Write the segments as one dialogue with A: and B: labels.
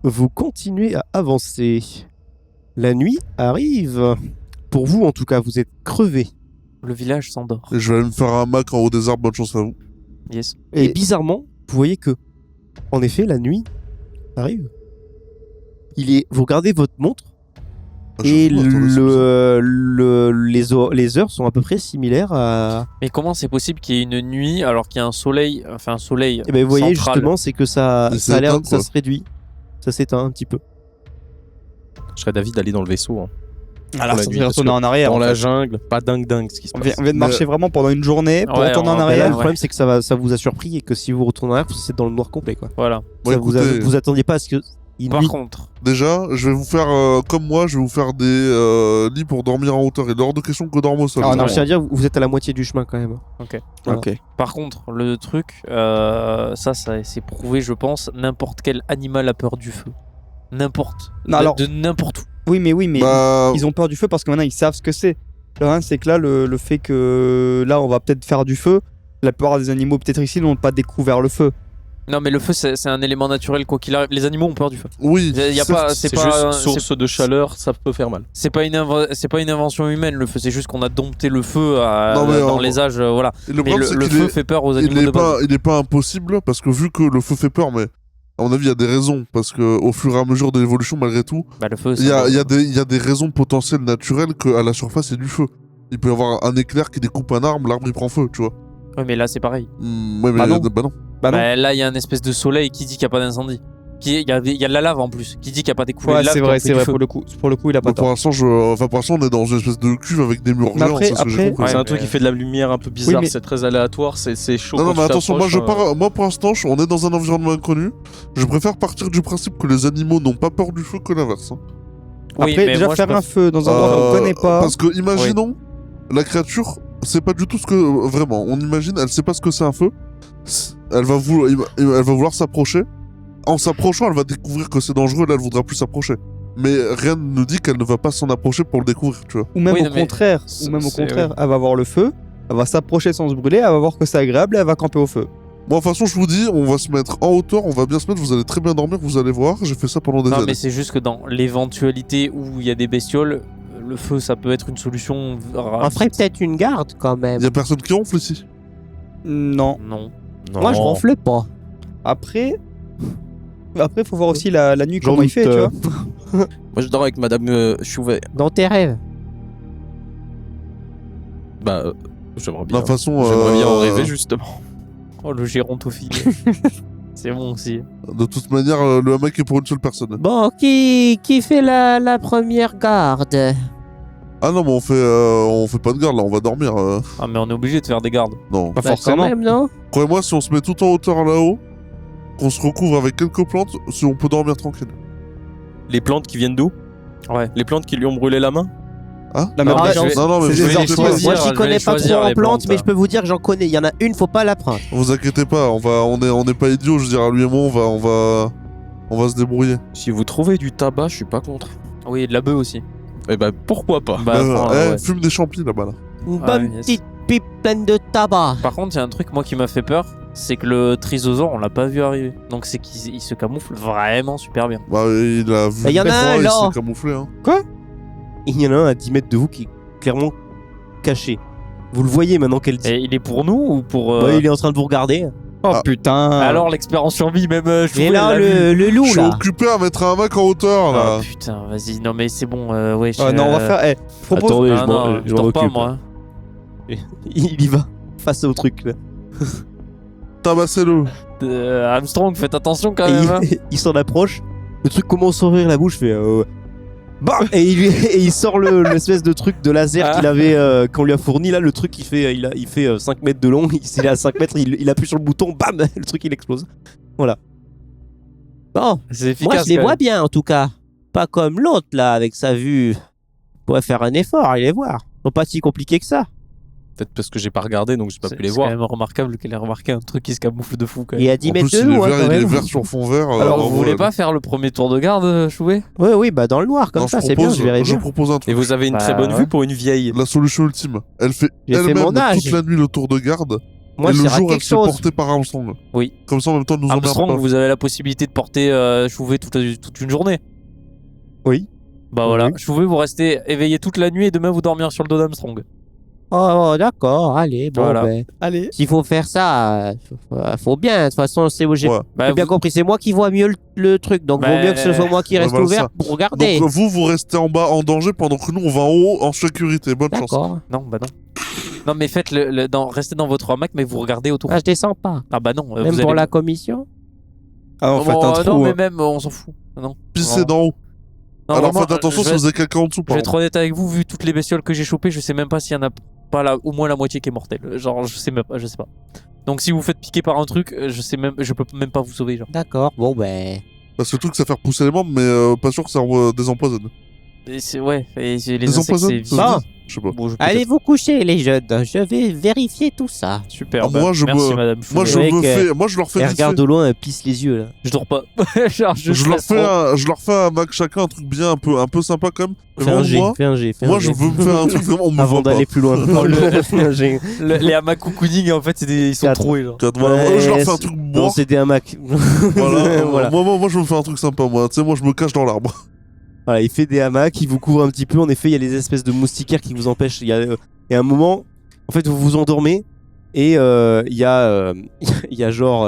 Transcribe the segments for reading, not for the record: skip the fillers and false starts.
A: vous continuez à avancer. La nuit arrive. Pour vous, en tout cas, vous êtes crevés.
B: Le village s'endort.
C: Et je vais aller me faire un Mac en haut des arbres, bonne chance à vous.
B: Yes.
A: Et bizarrement, vous voyez que, en effet, la nuit arrive. Vous regardez votre montre et les heures sont à peu près similaires à.
B: Mais comment c'est possible qu'il y ait une nuit alors qu'il y a un soleil,
A: Et ben vous voyez
B: central.
A: justement, c'est que ça a l'air, ça se réduit, ça s'éteint un petit peu.
D: Je serais d'avis d'aller dans le vaisseau. Hein.
E: Alors,
D: la
E: ça
D: nuit,
E: fait
D: parce
E: retourner
D: que
E: en arrière.
D: Dans
E: en
D: la
E: fait.
D: jungle, pas dingue ce qui se
E: On
D: passe.
E: vient de marcher vraiment pendant une journée pour
B: Ouais,
E: retourner en
B: on-
E: arrière.
A: Le
B: Ouais.
A: problème, c'est que ça vous a surpris et que si vous retournez en arrière, c'est dans le noir complet, quoi.
B: Voilà.
C: Ouais,
A: Vous attendiez pas à ce que.
B: Par contre,
C: Déjà, je vais vous faire, comme moi, je vais vous faire des lits pour dormir en hauteur. Il est hors de question que dorme au sol.
E: Ah,
A: non,
E: non.
A: je tiens à dire, vous êtes à la moitié du chemin quand même. Voilà.
E: Ok.
B: par contre, le truc, ça c'est prouvé, je pense. N'importe quel animal a peur du feu. N'importe.
E: Non, alors-
B: de n'importe où.
E: Oui, mais
C: Bah,
E: ils ont peur du feu parce que maintenant ils savent ce que c'est. Le problème, c'est que là, le fait que là, on va peut-être faire du feu, la plupart des animaux, peut-être ici, n'ont pas découvert le feu.
B: Non, mais le feu, c'est un élément naturel quoi qu'il arrive. Les animaux ont peur du feu.
C: oui.
B: Y a pas,
D: C'est
B: c'est pas,
D: juste source de chaleur, ça peut faire mal.
B: c'est pas une invention humaine le feu. C'est juste qu'on a dompté le feu
C: Non, mais
B: dans les âges, voilà.
C: Et le
B: Mais
C: problème, c'est
B: le
C: qu'il
B: feu
C: est-
B: fait peur aux
C: il
B: animaux
C: est
B: de base.
C: il est pas impossible parce que vu que le feu fait peur, mais à mon avis, il y a des raisons. Parce que au fur et à mesure de l'évolution, malgré tout,
B: Bah, le feu,
C: il y a des raisons potentielles naturelles qu'à la surface, il y a du feu. Il peut y avoir un éclair qui découpe un arbre, l'arbre il prend feu, tu vois.
B: Ouais, mais là, c'est pareil.
C: Ouais, mais
E: Bah non.
C: bah non.
E: Bah non.
B: Bah, là, il y a un espèce de soleil qui dit qu'il n'y a pas d'incendie. Il y a de la lave en plus, qui dit qu'il n'y a pas d'écoulée
E: Ouais,
B: de lave.
E: c'est
B: qui
E: vrai,
B: ont fait
E: c'est
B: du
E: vrai.
B: feu.
E: Pour le coup, il a pas
C: Donc, pour
E: tort.
C: l'instant, on est dans une espèce de cuve avec des murs
E: Mais
C: géants,
E: après-
C: c'est ce que j'ai
E: après-
C: compris.
B: Ouais,
D: c'est un
B: mais-
D: truc qui fait de la lumière un peu bizarre,
E: mais-
D: c'est très aléatoire, c'est chaud.
C: Non,
D: quand
C: non, mais
D: tu
C: attention, moi,
D: t'approches,
C: moi pour l'instant, on est dans un environnement inconnu. Je préfère partir du principe que les animaux n'ont pas peur du feu que l'inverse. Hein.
B: Oui,
E: Après,
B: mais
E: déjà
B: moi, je
E: faire
B: peux-
E: un feu dans un endroit qu'on connaît pas.
C: Parce que, imaginons, la créature, c'est pas du tout ce que. Vraiment, on imagine, elle sait pas ce que c'est un feu. Elle va vouloir s'approcher. En s'approchant, elle va découvrir que c'est dangereux, là, elle voudra plus s'approcher. Mais rien ne nous dit qu'elle ne va pas s'en approcher pour le découvrir, tu vois.
E: Ou même
B: Oui,
E: au
B: non, mais
E: contraire, elle va voir le feu, elle va s'approcher sans se brûler, elle va voir que c'est agréable et elle va camper au feu.
C: Bon, de toute façon, je vous dis, on va se mettre en hauteur, on va bien se mettre, vous allez très bien dormir, vous allez voir. J'ai fait ça pendant des
B: Non,
C: années.
B: mais c'est juste que dans l'éventualité où il y a des bestioles, le feu, ça peut être une solution.
A: On ferait peut-être une garde quand même.
C: Y a personne qui ronfle ici.
E: Non.
B: Non.
A: Moi, je ronfle pas.
E: Après, faut voir aussi la nuit comment il fait, tu vois.
D: Moi je dors avec madame Chouvet.
A: Dans tes rêves.
D: Bah, j'aimerais
C: De
D: bien.
C: toute façon,
D: J'aimerais bien en rêver justement.
B: Oh, le gérontophile. C'est bon aussi.
C: de toute manière, le mec est pour une seule personne.
A: Bon, qui fait la première garde?
C: Ah non, mais on fait pas de garde là, on va dormir.
B: Ah, mais on est obligé de faire des gardes.
C: Non.
E: Pas
A: Bah,
E: forcément.
A: quand même, non?
C: Croyez-moi, si on se met tout en hauteur là-haut, qu'on se recouvre avec quelques plantes, si on peut dormir tranquille.
D: Les plantes qui viennent d'où?
B: Ouais.
D: Les plantes qui lui ont brûlé la main?
C: Hein
E: La
B: Non,
E: même
B: mais
E: agence.
B: je vais-
C: Non, non, mais
E: C'est
C: vous
E: des
C: inquiétez
E: orties.
C: pas.
B: choisir,
A: Moi,
B: je
A: j'y
B: vais
A: connais
B: les
A: pas
B: choisir,
A: trop en
B: les
A: plantes,
B: plantes,
A: mais je peux vous dire que j'en connais. Il y en a une, faut pas la prendre.
C: Vous inquiétez pas, on n'est pas idiots, je veux dire, lui et moi, on va se débrouiller.
D: Si vous trouvez du tabac, je suis pas contre.
B: Oui, et de la bœuf aussi.
D: Eh ben pourquoi pas?
B: Bah, enfin, ouais.
C: Fume des champis là-bas là.
A: Une
B: Ah,
A: bonne
B: yes.
A: petite pipe pleine de tabac.
B: Par contre, il y a un truc moi qui m'a fait peur, c'est que le trisosaure, on l'a pas vu arriver. Donc c'est qu'il se camoufle vraiment super bien.
C: Bah, il a vu.
A: Bah, y en a
C: une fois,
A: un,
C: il
A: là.
C: s'est camouflé, hein.
A: Il y en a un à 10 mètres de vous qui est clairement caché. Vous le voyez maintenant qu'elle dit.
B: Et il est pour nous ou pour...
A: Ouais, il est en train de vous regarder.
E: Oh
C: Ah.
E: putain.
B: Alors l'expérience survie, même je
A: Et
B: trouvais,
A: là,
B: elle l'a vu.
A: le loup,
C: Je suis
A: là.
C: occupé à mettre un mec en hauteur là.
B: Ah putain, vas-y, non mais c'est bon, ouais.
E: Non, on va faire. Propose.
A: Attendez,
B: Ah, non, je dors pas moi.
A: Il y va. Face au truc, là.
C: Tabassez-le.
B: Armstrong, faites attention quand
A: Et
B: même. hein.
A: il s'en approche. Le truc commence à ouvrir la bouche, fait. Bam et il sort l'espèce de truc de laser qu'il avait qu'on lui a fourni là, le truc il fait 5 mètres de long, il est à 5 mètres, il appuie sur le bouton, bam, le truc il explose. Voilà. Bon,
B: C'est efficace.
A: moi je les
B: quand
A: vois
B: même.
A: bien en tout cas. Pas comme l'autre là avec sa vue. On pourrait faire un effort et les voir. Ils sont pas si compliqués que ça.
D: Peut-être parce que j'ai pas regardé donc j'ai pas
B: C'est
D: pu les
B: c'est
D: voir.
B: quand même remarquable qu'elle ait remarqué un truc qui se camoufle de fou quand
A: Il
B: même.
A: est à 10
C: En
A: mètres
C: plus,
A: de
C: il est
A: nous, hein,
C: vert,
A: quand
C: il est
A: même.
C: vert sur fond vert.
B: Alors
C: bravo,
B: vous voulez
C: là.
B: pas faire le premier tour de garde, Chouet?
A: Oui, bah dans le noir comme
C: Non,
A: ça,
C: je
A: c'est bien,
C: propose-
A: je verrai
C: Je
A: bien.
C: propose un
D: Et
C: truc.
D: vous avez une
B: Bah,
D: très bonne
B: ouais.
D: vue pour une vieille.
C: La solution ultime. Elle fait
A: J'ai fait
C: elle-même
A: mon âge.
C: toute la nuit le tour de garde.
A: Moi,
C: et le
A: je dirais
C: jour, elle
A: quelque
C: se fait
A: chose.
C: porter par Armstrong.
B: Oui.
C: Comme ça, en même temps, nous emmerde
B: Armstrong,
C: pas.
B: vous avez la possibilité de porter Chouvet toute une journée.
A: Oui.
B: Bah voilà,
A: Oui.
B: Chouvet, vous restez éveillé toute la nuit et demain vous dormir sur le dos d'Armstrong.
A: Oh, d'accord, allez, bon,
B: Voilà.
A: ben.
E: Allez.
A: S'il faut faire ça, faut bien. De toute façon, j'ai
C: Ouais.
B: Bah,
A: j'ai bien compris, c'est moi qui vois mieux le truc. Donc,
B: Bah,
A: vaut mieux que ce soit moi qui
C: ouais,
A: reste
C: voilà
A: ouvert
C: ça.
A: pour regarder.
C: Donc, vous restez en bas en danger pendant que nous, on va en haut en sécurité. Bonne chance.
A: D'accord.
B: Non, bah non. Non, mais faites restez dans votre hamac, mais vous regardez autour.
A: Ah, je descends pas.
B: Ah bah non,
A: Même
B: vous
A: pour
B: allez...
A: la commission.
E: Ah, en fait,
B: Bon,
E: un
B: non,
E: trou.
B: mais
E: hein.
B: même, on s'en fout. Non.
C: Pissez
B: Non.
C: d'en haut.
B: Non,
C: Alors
B: vraiment,
C: faites attention
B: je
C: si
B: vais-
C: vous avez quelqu'un en dessous.
B: Je vais
C: par
B: être honnête avec vous, vu toutes les bestioles que j'ai chopées, je sais même pas s'il y en a pas au moins la moitié qui est mortelle. Genre, je sais pas. Donc si vous faites piquer par un truc, je peux même pas vous sauver, genre.
A: D'accord, bon, ben.
C: Parce que le truc, c'est faire pousser les membres, mais pas sûr que ça désempoisonne.
B: Et c'est ouais, et les
C: Des
B: insectes
C: empoisonnes,
B: c'est
C: ça
A: Ah.
B: vite.
C: Je sais pas.
B: Bon,
A: Allez vous coucher, les jeunes. Je vais vérifier tout ça.
B: super.
C: Ah, moi, je
B: merci
C: me-
B: madame.
C: Moi,
B: Chouvet.
C: je leur fais
A: Elle
C: vite
A: regarde
C: fait.
A: de loin, elle pisse les yeux, là.
B: Je dors pas. Genre,
C: Je leur fais un Mac chacun, un truc bien, un peu sympa quand même. Mais
A: Fais un
C: bon,
A: G,
C: moi,
A: fais un G.
C: moi, je veux me faire un truc vraiment, on me
A: Avant
C: voit pas.
A: d'aller plus loin. Fais un G.
B: Les hamacs cocooning en fait ils sont
A: Quatre.
B: troués genre.
C: Voilà,
A: Ouais,
C: je leur fais un
A: c'est-
C: truc
A: Non,
C: moi.
A: c'est des hamacs.
C: Voilà.
A: Voilà.
C: Moi, je me fais un truc sympa, moi. Tu sais, moi, je me cache dans l'arbre.
A: Voilà, il fait des hamacs, il vous couvre un petit peu. En effet, il y a les espèces de moustiquaires qui vous empêchent. Il y a un moment, en fait, vous vous endormez et il y a genre,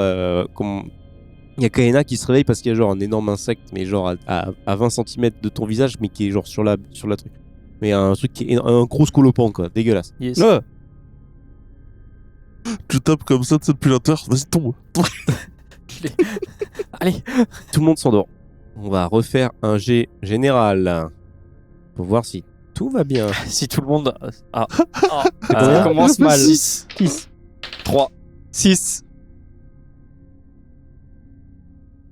A: il y a Kaena qui se réveille parce qu'il y a genre un énorme insecte, mais genre à 20 cm de ton visage, mais qui est genre sur la truc. Mais un truc qui est un gros scolopendre, quoi, dégueulasse.
B: Yes.
E: Ouais.
C: Tu tapes comme ça, tu sais, depuis l'intérieur. Vas-y, tombe.
B: Allez.
A: Tout le monde s'endort. On va refaire un G général pour voir si tout va bien.
B: Si tout le monde
E: Ça commence mal.
B: 6 3 6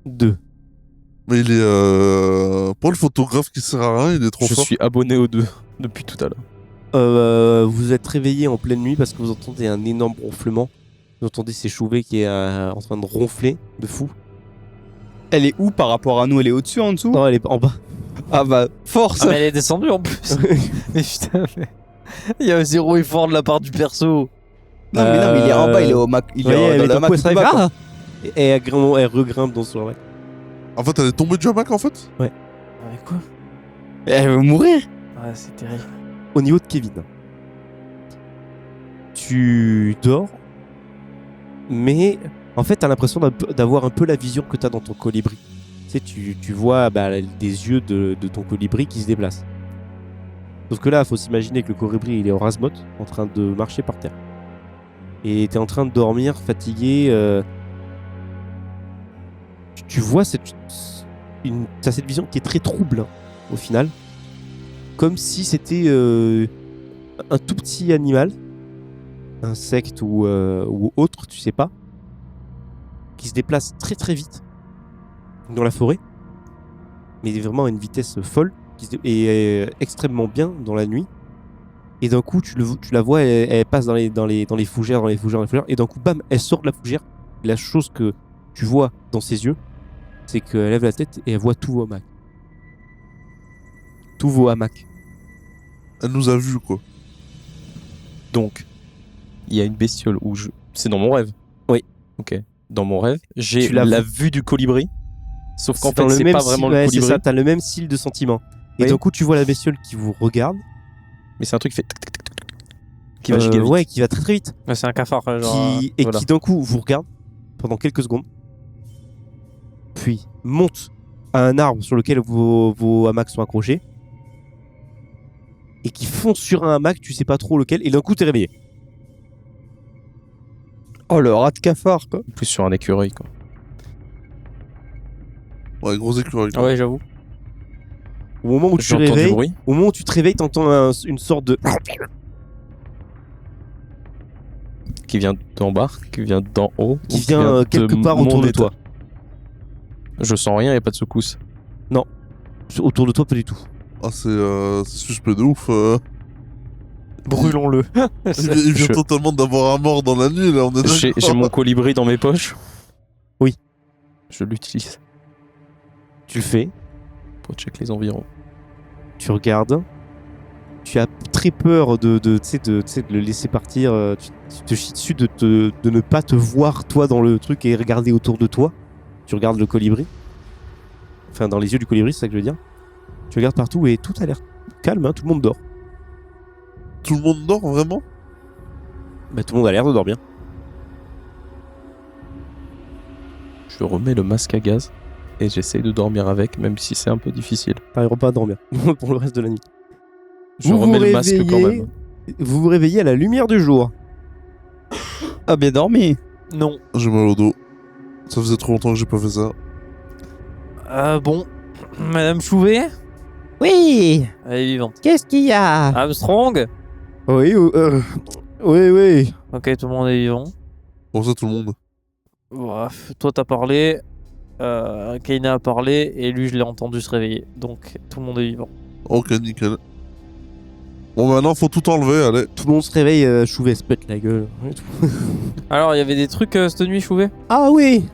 A: 2.
C: Mais il est. Pour le photographe qui sert à rien, il est trop
D: Je
C: fort.
D: suis abonné aux deux depuis tout à l'heure.
A: Vous êtes réveillé en pleine nuit parce que vous entendez un énorme ronflement. Vous entendez ces Chouvet qui est en train de ronfler de fou.
E: Elle est où par rapport à nous? Elle est au-dessus, en dessous?
A: Non, elle est en bas.
E: Ah bah, force.
B: Ah mais elle est descendue en plus. Mais putain mais... Il y a un zéro effort de la part du perso.
E: Non, mais il est en bas, il est au Mac. Il
A: Ouais,
E: est
A: mais
E: dans le
A: d'un coup,
E: Mac
A: elle se
E: tout bas,
A: réveille.
E: quoi.
A: Ah et elle regrimpe dans son hamac.
C: En fait, elle est tombée du hamac en fait.
B: Avec quoi?
E: Elle veut mourir.
B: Ouais c'est terrible.
A: Au niveau de Kevin, tu dors, mais en fait, t'as l'impression d'avoir un peu la vision que t'as dans ton colibri. Tu sais, tu vois des yeux de ton colibri qui se déplacent. Sauf que là, il faut s'imaginer que le colibri, il est en rase-motte, en train de marcher par terre. Et t'es en train de dormir, fatigué. Tu vois t'as cette vision qui est très trouble, hein, au final. Comme si c'était un tout petit animal, insecte ou autre, tu sais pas, qui se déplace très très vite dans la forêt, mais vraiment à une vitesse folle, et extrêmement bien dans la nuit. Et d'un coup, tu la vois, elle passe dans les fougères, et d'un coup, bam, elle sort de la fougère. Et la chose que tu vois dans ses yeux, c'est qu'elle lève la tête et elle voit tous vos hamacs. Tous vos hamacs.
C: Elle nous a vus quoi.
D: Donc, il y a une bestiole où c'est dans mon rêve.
A: Oui.
D: Ok. Dans mon rêve, j'ai
A: Tu l'as
D: la
A: vu.
D: vue du colibri. Sauf qu'en
A: C'est dans
D: fait,
A: le
D: c'est
A: même
D: pas
A: style,
D: vraiment
A: ouais,
D: le
A: c'est
D: colibri.
A: ça, t'as le même style de sentiment. Et
D: Oui.
A: d'un coup, tu vois la bestiole qui vous regarde,
D: Mais c'est un truc qui fait tic, tic, tic, tic, tic, qui va giga vite.
A: ouais, qui va très très vite,
B: Ouais, c'est un cafard genre.
A: et
D: voilà.
A: qui d'un coup vous regarde pendant quelques secondes, puis monte à un arbre sur lequel vos hamacs sont accrochés, et qui fonce sur un hamac, tu sais pas trop lequel, et d'un coup t'es réveillé.
E: Oh, le rat de cafard, quoi.
D: Plus sur un écureuil, quoi.
C: Ouais, gros écureuil. quoi.
B: Ouais j'avoue.
A: Au moment où tu te
D: J'entends du
A: réveilles,
D: bruit.
A: au moment où tu te réveilles, t'entends une sorte de
D: Qui vient d'en bas, qui vient d'en haut.
A: qui
D: ou
A: vient quelque part autour
D: mon
A: de
D: état.
A: toi.
D: Je sens rien, y a pas de secousse.
A: Autour de toi, pas du tout.
C: Ah, c'est suspect de ouf.
B: Brûlons-le.
C: Il vient
D: Je-
C: totalement d'avoir un mort dans la nuit, là, on est
D: J'ai
C: d'accord.
D: mon colibri dans mes poches.
A: Oui.
D: Je l'utilise
A: Tu le fais,
D: pour check les environs.
A: tu regardes, tu as très peur de le laisser partir. Tu te chies dessus de ne pas te voir toi dans le truc et regarder autour de toi. Tu regardes le colibri. Enfin, dans les yeux du colibri, c'est ça que je veux dire. Tu regardes partout et tout a l'air calme, hein, tout le monde dort.
C: Tout le monde dort vraiment?
A: Bah, tout le monde a l'air de dormir.
D: Je remets le masque à gaz et j'essaye de dormir avec, même si c'est un peu difficile.
A: T'arriveras pas à dormir pour le reste de la nuit.
D: Je
A: Vous
D: remets
A: vous
D: le masque quand
A: réveillez.
D: même.
A: Vous vous réveillez à la lumière du jour.
E: Ah, bien dormi.
B: Non.
C: J'ai mal au dos. Ça faisait trop longtemps que j'ai pas fait ça.
B: Bon. Madame Chouvet,
A: Oui.
B: elle est vivante.
A: Qu'est-ce qu'il y a?
B: Armstrong.
A: Oui, oui.
B: Ok, tout le monde est vivant.
C: Bon, ça, tout le monde.
B: Bref, toi t'as parlé. Kaina a parlé et lui je l'ai entendu se réveiller. Donc tout le monde est vivant.
C: Ok, nickel. Bon, maintenant, faut tout enlever, allez.
A: Tout le monde se réveille, Chouvet se pète la gueule.
B: Alors il y avait des trucs cette nuit, Chouvet?
A: Ah oui.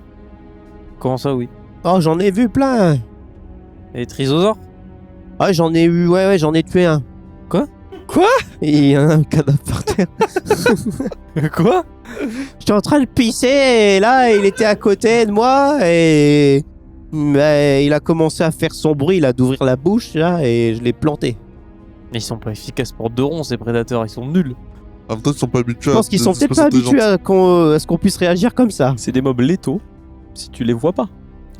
B: Comment ça, oui?
A: Oh, j'en ai vu plein.
B: Et Trisosaures?
A: Ah, j'en ai eu, ouais, j'en ai tué un.
B: Quoi?
A: Et il y a un cadavre par terre.
B: Quoi?
A: J'étais en train de pisser et là, il était à côté de moi et il a commencé à faire son bruit, là, d'ouvrir la bouche, là, et je l'ai planté.
B: Mais ils sont pas efficaces pour 2 ronds, ces prédateurs, ils sont nuls.
C: En même temps, ils sont pas habitués
A: Je pense qu'ils sont peut-être pas habitués à ce qu'on puisse réagir comme ça.
D: C'est des mobs létaux si tu les vois pas.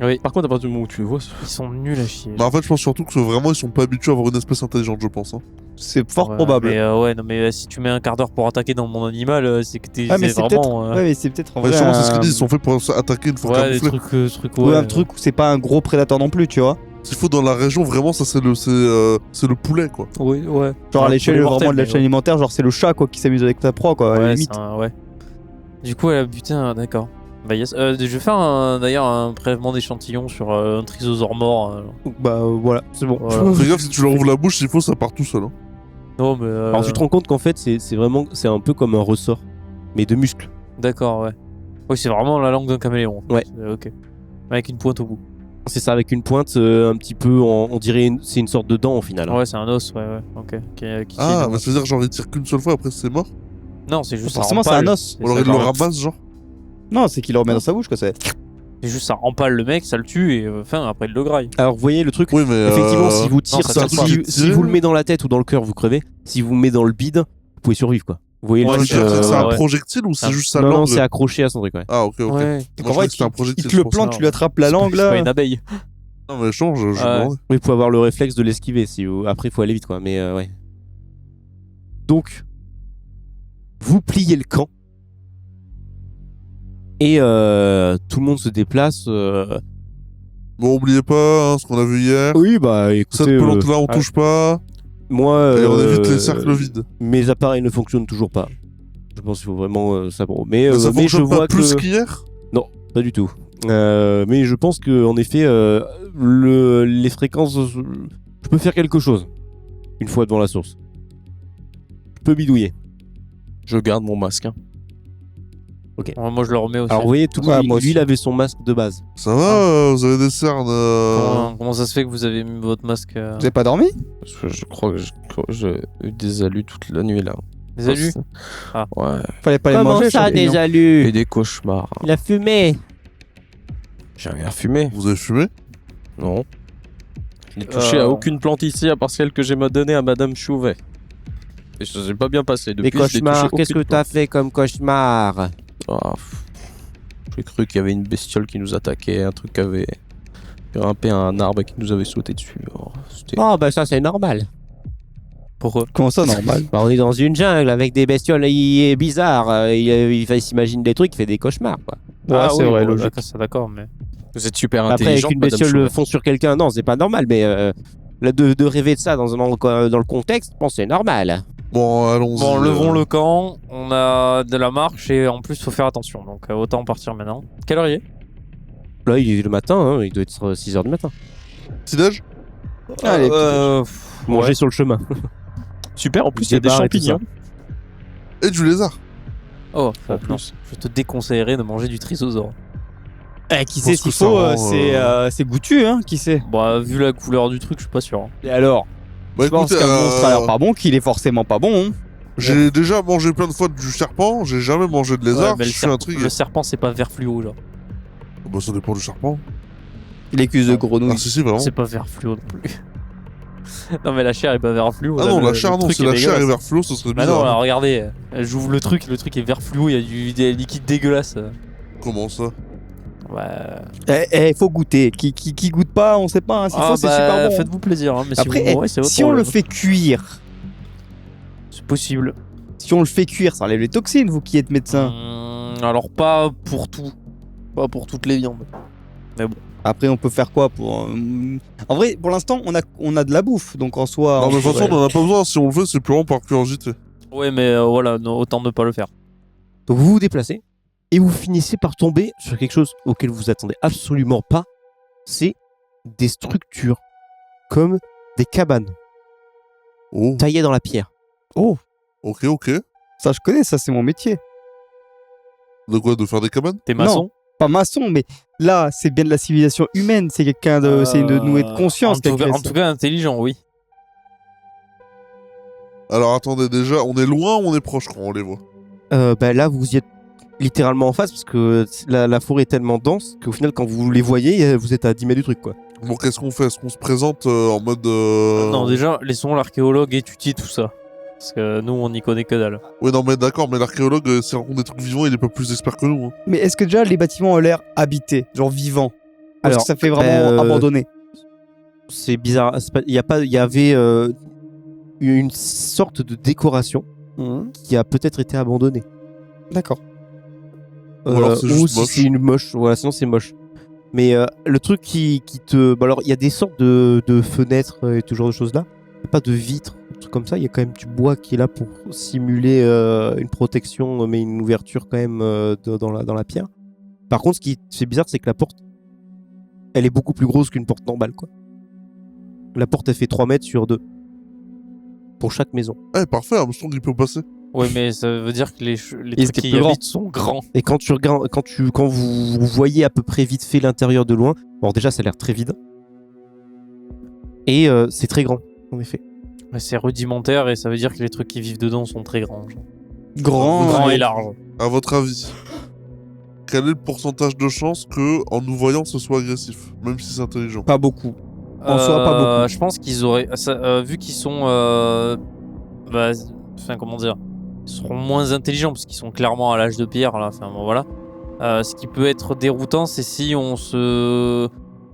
B: Oui.
D: Par contre, à partir du moment où tu les vois,
B: Ils sont nuls à chier.
C: Bah, en fait, je pense surtout que vraiment, ils sont pas habitués à avoir une espèce intelligente, je pense. Hein.
E: C'est fort
B: Ouais,
E: probable.
B: Mais ouais, non, mais si tu mets un quart d'heure pour attaquer dans mon animal, c'est que t'es
E: Ah, mais
B: c'est
E: c'est
B: vraiment.
E: Ouais, mais c'est peut-être en
C: Ouais,
E: vrai
C: sûrement, c'est ce qu'ils
E: un...
C: disent. Ils sont faits pour attaquer une fois
B: Ouais, des
C: camouflés.
B: trucs,
E: Ouais, un truc où c'est pas un gros prédateur non plus, tu vois.
C: S'il faut dans la région, vraiment, ça, c'est le poulet, quoi.
B: Oui, ouais.
E: Genre à l'échelle
B: poulet
E: vraiment
B: mortel,
E: de la
B: mais
E: chaîne alimentaire, genre c'est le chat quoi qui s'amuse avec ta proie quoi, à la
B: Ouais,
E: limite.
B: ouais. Du coup, elle a buté un. D'accord. Bah, yes. Je vais faire d'ailleurs un prélèvement d'échantillon sur un trisosaure mort.
A: Bah voilà, c'est bon.
B: Voilà.
C: Fais gaffe, si tu leur ouvres la bouche, s'il faut, ça part tout seul. Hein.
B: Non, mais.
A: Alors tu te rends compte qu'en fait, c'est vraiment, c'est un peu comme un ressort, mais de muscles.
B: D'accord, ouais. Oui, c'est vraiment la langue d'un caméléon.
A: Ouais.
B: Ok. Avec une pointe au bout.
A: C'est ça, avec une pointe un petit peu, on dirait, c'est une sorte de dent au final. hein.
B: Ouais, c'est un os, ouais. Ok. Qui
C: Ah,
B: tient-
C: mais ça veut dire genre il tire qu'une seule fois, après c'est mort.
B: Non, c'est juste
E: Forcément
B: ça
E: c'est un
B: empale.
E: os.
C: Ou alors
B: ça,
C: il le
B: genre,
C: ramasse, genre.
E: Non, c'est qu'il le remet dans sa bouche quoi, c'est.
B: C'est juste ça empale le mec, ça le tue et après il le graille.
A: Alors vous voyez le truc.
C: Oui, mais.
A: Effectivement, si vous tirez,
B: ça tire pas.
A: si vous le mettez dans la tête ou dans le cœur, vous crevez. Si vous le mettez dans le bide, vous pouvez survivre quoi. Vous voyez
C: Ouais,
A: le
C: je
A: truc.
C: veux dire, c'est un
B: ouais.
C: projectile ou c'est
B: Ah.
C: juste sa
A: Non, non,
C: langue
A: c'est accroché à son truc, ouais.
C: Ah, ok, ok.
B: Ouais.
C: Moi, je
E: En
C: croyais
E: vrai,
C: que c'était un
E: il
C: projectile.
E: te le
C: c'est pour ça.
E: plante, tu lui attrapes la langue
B: C'est pas
E: là.
B: une abeille.
C: Non, mais change, je me
B: Ouais.
C: demandais.
A: Oui, vous pouvez avoir le réflexe de l'esquiver. Après, il faut aller vite quoi. Mais ouais. Donc, vous pliez le camp. Et tout le monde se déplace.
C: Bon, oubliez pas hein, ce qu'on a vu hier.
A: Oui, bah
C: Cette
A: écoutez,
C: pelote-là, on touche pas.
A: moi,
C: Et on évite les cercles vides.
A: mes appareils ne fonctionnent toujours pas. Je pense qu'il faut vraiment ça. Mais,
C: Mais ça
A: mais je
C: fonctionne pas
A: vois
C: plus
A: que
C: qu'hier.
A: pas du tout. Mais je pense que en effet, les fréquences, je peux faire quelque chose une fois devant la source. Je peux bidouiller.
D: je garde mon masque. Hein.
B: Ouais, moi je le remets aussi.
A: Alors vous voyez, tout le
E: Ouais,
A: monde,
E: moi
A: lui,
E: aussi.
A: il avait son masque de base.
C: Ça va, vous avez des cernes.
B: Comment ça se fait que vous avez mis votre masque
E: Vous avez pas dormi?
D: Parce que je crois que j'ai eu des alus toute la nuit là.
B: Les alus?
D: Ouais.
E: Fallait pas les manger. champignons.
A: alus
D: Et des cauchemars.
A: Il a fumé.
D: J'ai rien fumé.
C: Vous avez fumé?
D: Non. Je n'ai touché à aucune plante ici à part celle que j'ai donnée à Madame Chouvet. Et ça s'est pas bien passé. Depuis,
A: Les
D: je n'ai touché
A: cauchemars, qu'est-ce que
D: aucune
A: t'as fait comme cauchemar?
D: plante. Ah, j'ai cru qu'il y avait une bestiole qui nous attaquait, un truc qui avait grimpé à un arbre et qui nous avait sauté dessus. Oh, c'était-
A: Oh bah ça c'est normal.
B: Pourquoi?
E: Comment ça normal?
A: Bah, on est dans une jungle avec des bestioles bizarres. Il s'imagine des trucs, il fait des cauchemars quoi.
E: Ouais, c'est
B: oui,
E: vrai,
B: bon,
E: logique.
B: d'accord, ça, d'accord, mais.
D: Vous êtes super
A: Après, avec
D: intelligente,
A: une
D: Madame
A: bestiole
D: Chouvet.
A: fonce sur quelqu'un, non, c'est pas normal, mais là, de rêver de ça dans le contexte, je pense que c'est normal.
C: Bon, allons-y.
B: Bon, levons le camp, on a de la marche et en plus faut faire attention, donc autant partir maintenant. Quelle heure il est?
A: Là, il est le matin, hein, il doit être 6h du matin.
C: Petit-déj?
E: Allez,
A: Manger sur le chemin.
D: Super, en plus il y a des
A: Des bars et tout
D: champignons.
C: Et du lézard.
B: Oh,
D: En
B: non,
D: plus.
B: je te déconseillerais de manger du trisosaure.
E: Eh, qui
C: Je
E: sait
C: pense
E: s'il
C: que ça
E: faut,
C: rend,
E: c'est goûtu hein, qui sait.
B: Bah, vu la couleur du truc, je suis pas sûr. hein.
A: Et alors
C: Bah
E: Je pense
C: écoutez,
E: qu'un monstre a l'air pas bon, qu'il est forcément pas bon. Hein.
C: j'ai déjà mangé plein de fois du serpent, j'ai jamais mangé de lézard,
B: Ouais, mais
C: je suis intrigué.
B: le serpent, c'est pas vert fluo, genre.
C: Bah ça dépend du serpent.
E: L'écuse de grenouille.
C: Ah si, vraiment.
B: C'est pas vert fluo non plus. Non, mais la chair est pas vert fluo.
C: Ah
B: là,
C: non,
B: le-
C: la chair,
B: le
C: non,
B: truc
C: si
B: est
C: la chair est
B: dégueulasse.
C: vert fluo, ce serait
B: Bah
C: bizarre.
B: non, alors regardez, j'ouvre le truc est vert fluo, il y a des liquides dégueulasses.
C: Comment ça?
B: Ouais.
E: Faut goûter. Qui goûte pas, on sait pas. Hein. S'il faut, c'est super bon.
B: Faites-vous plaisir, hein, mais
E: Après,
B: si vous mourrez, c'est votre
E: si on le
B: problème.
E: fait cuire,
B: C'est possible.
E: si on le fait cuire, ça enlève les toxines, vous qui êtes médecin.
B: Alors pas pour tout. Pas pour toutes les viandes.
E: Après, on peut faire quoi pour. En vrai, pour l'instant, on a de la bouffe, donc en soi.
C: Non, mais de toute façon,
E: ouais.
C: on en a pas besoin. Si on le fait, c'est purement par curiosité.
B: Ouais, mais voilà, autant ne pas le faire.
A: Donc vous vous déplacez et vous finissez par tomber sur quelque chose auquel vous attendez absolument pas. C'est des structures comme des cabanes
C: Oh,
A: taillées dans la pierre.
C: ok.
E: Ça, je connais, ça, c'est mon métier.
C: De quoi? De faire des cabanes?
B: T'es maçon?
E: Pas maçon, mais là, c'est bien de la civilisation humaine. C'est quelqu'un de. C'est une nouée de conscience.
B: En tout cas, intelligent, oui.
C: Alors attendez, déjà, on est loin ou on est proche quand on les voit?
A: Bah là, vous y êtes littéralement en face parce que la forêt est tellement dense qu'au final, quand vous les voyez, vous êtes à 10 mètres du truc, quoi.
C: Bon, qu'est-ce qu'on fait? Est-ce qu'on se présente en mode...
B: Non, déjà, laissons l'archéologue étudier tout ça. Parce que nous, on n'y connaît que dalle.
C: Ouais, non, mais d'accord, mais l'archéologue, s'il rencontre des trucs vivants, il est pas plus expert que nous. Hein.
E: Mais est-ce que déjà les bâtiments ont l'air habités, genre vivants? Parce
A: Alors,
E: que ça fait vraiment abandonné.
A: C'est bizarre. Il y avait une sorte de décoration qui a peut-être été abandonnée.
E: D'accord.
C: Ou alors c'est
A: ou
C: juste
A: si
C: moche.
A: c'est une moche. Voilà, sinon c'est moche. Mais le truc qui te... Bah alors, il y a des sortes de fenêtres et tout genre de choses là. Il n'y a pas de vitres, un truc comme ça. Il y a quand même du bois qui est là pour simuler une protection, mais une ouverture quand même dans la pierre. Par contre, ce qui fait bizarre, c'est que la porte, elle est beaucoup plus grosse qu'une porte normale, quoi. La porte, elle fait 3 mètres sur 2. Pour chaque maison.
C: Eh, parfait, Armstrong, il peut passer.
B: Ouais, mais ça veut dire que les
E: Ils
B: trucs
E: étaient
B: qui y
E: plus grands.
B: habitent sont grands.
A: Et quand tu regardes, quand vous voyez à peu près vite fait l'intérieur de loin, bon déjà ça a l'air très vide. Et c'est très grand, en effet.
B: Mais c'est rudimentaire et ça veut dire que les trucs qui vivent dedans sont très grands. Genre.
E: Grand.
B: Grand et large.
C: À votre avis, quel est le pourcentage de chance que, en nous voyant, ce soit agressif, même si c'est intelligent?
E: Pas beaucoup. En soi, pas beaucoup.
B: Je pense qu'ils auraient. Vu qu'ils sont. Enfin, comment dire. Ils seront moins intelligents parce qu'ils sont clairement à l'âge de pierre, là. Enfin, bon, voilà. Ce qui peut être déroutant, c'est si on se.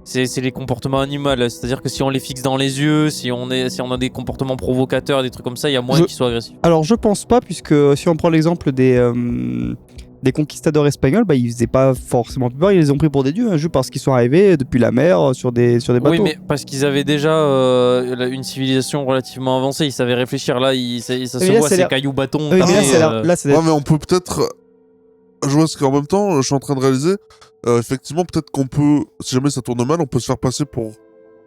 B: C'est les comportements animaux. C'est-à-dire que si on les fixe dans les yeux, si on a des comportements provocateurs, des trucs comme ça, il y a moins qu'ils soient agressifs.
E: Alors, je pense pas, puisque si on prend l'exemple des conquistadors espagnols, bah, ils faisaient pas forcément peur, ils les ont pris pour des dieux, hein, juste parce qu'ils sont arrivés depuis la mer sur des bateaux.
B: Oui, mais parce qu'ils avaient déjà une civilisation relativement avancée, ils savaient réfléchir. Là, ça
E: Mais
B: se
E: là,
B: voit,
E: c'est
B: ces
E: l'air-
B: cailloux bâtons.
E: Oui, mais là,
B: taillés,
E: c'est là, c'est
C: Ouais, mais on peut peut-être... Je vois ce qu'en même temps, je suis en train de réaliser, effectivement, peut-être qu'on peut, si jamais ça tourne mal, on peut se faire passer pour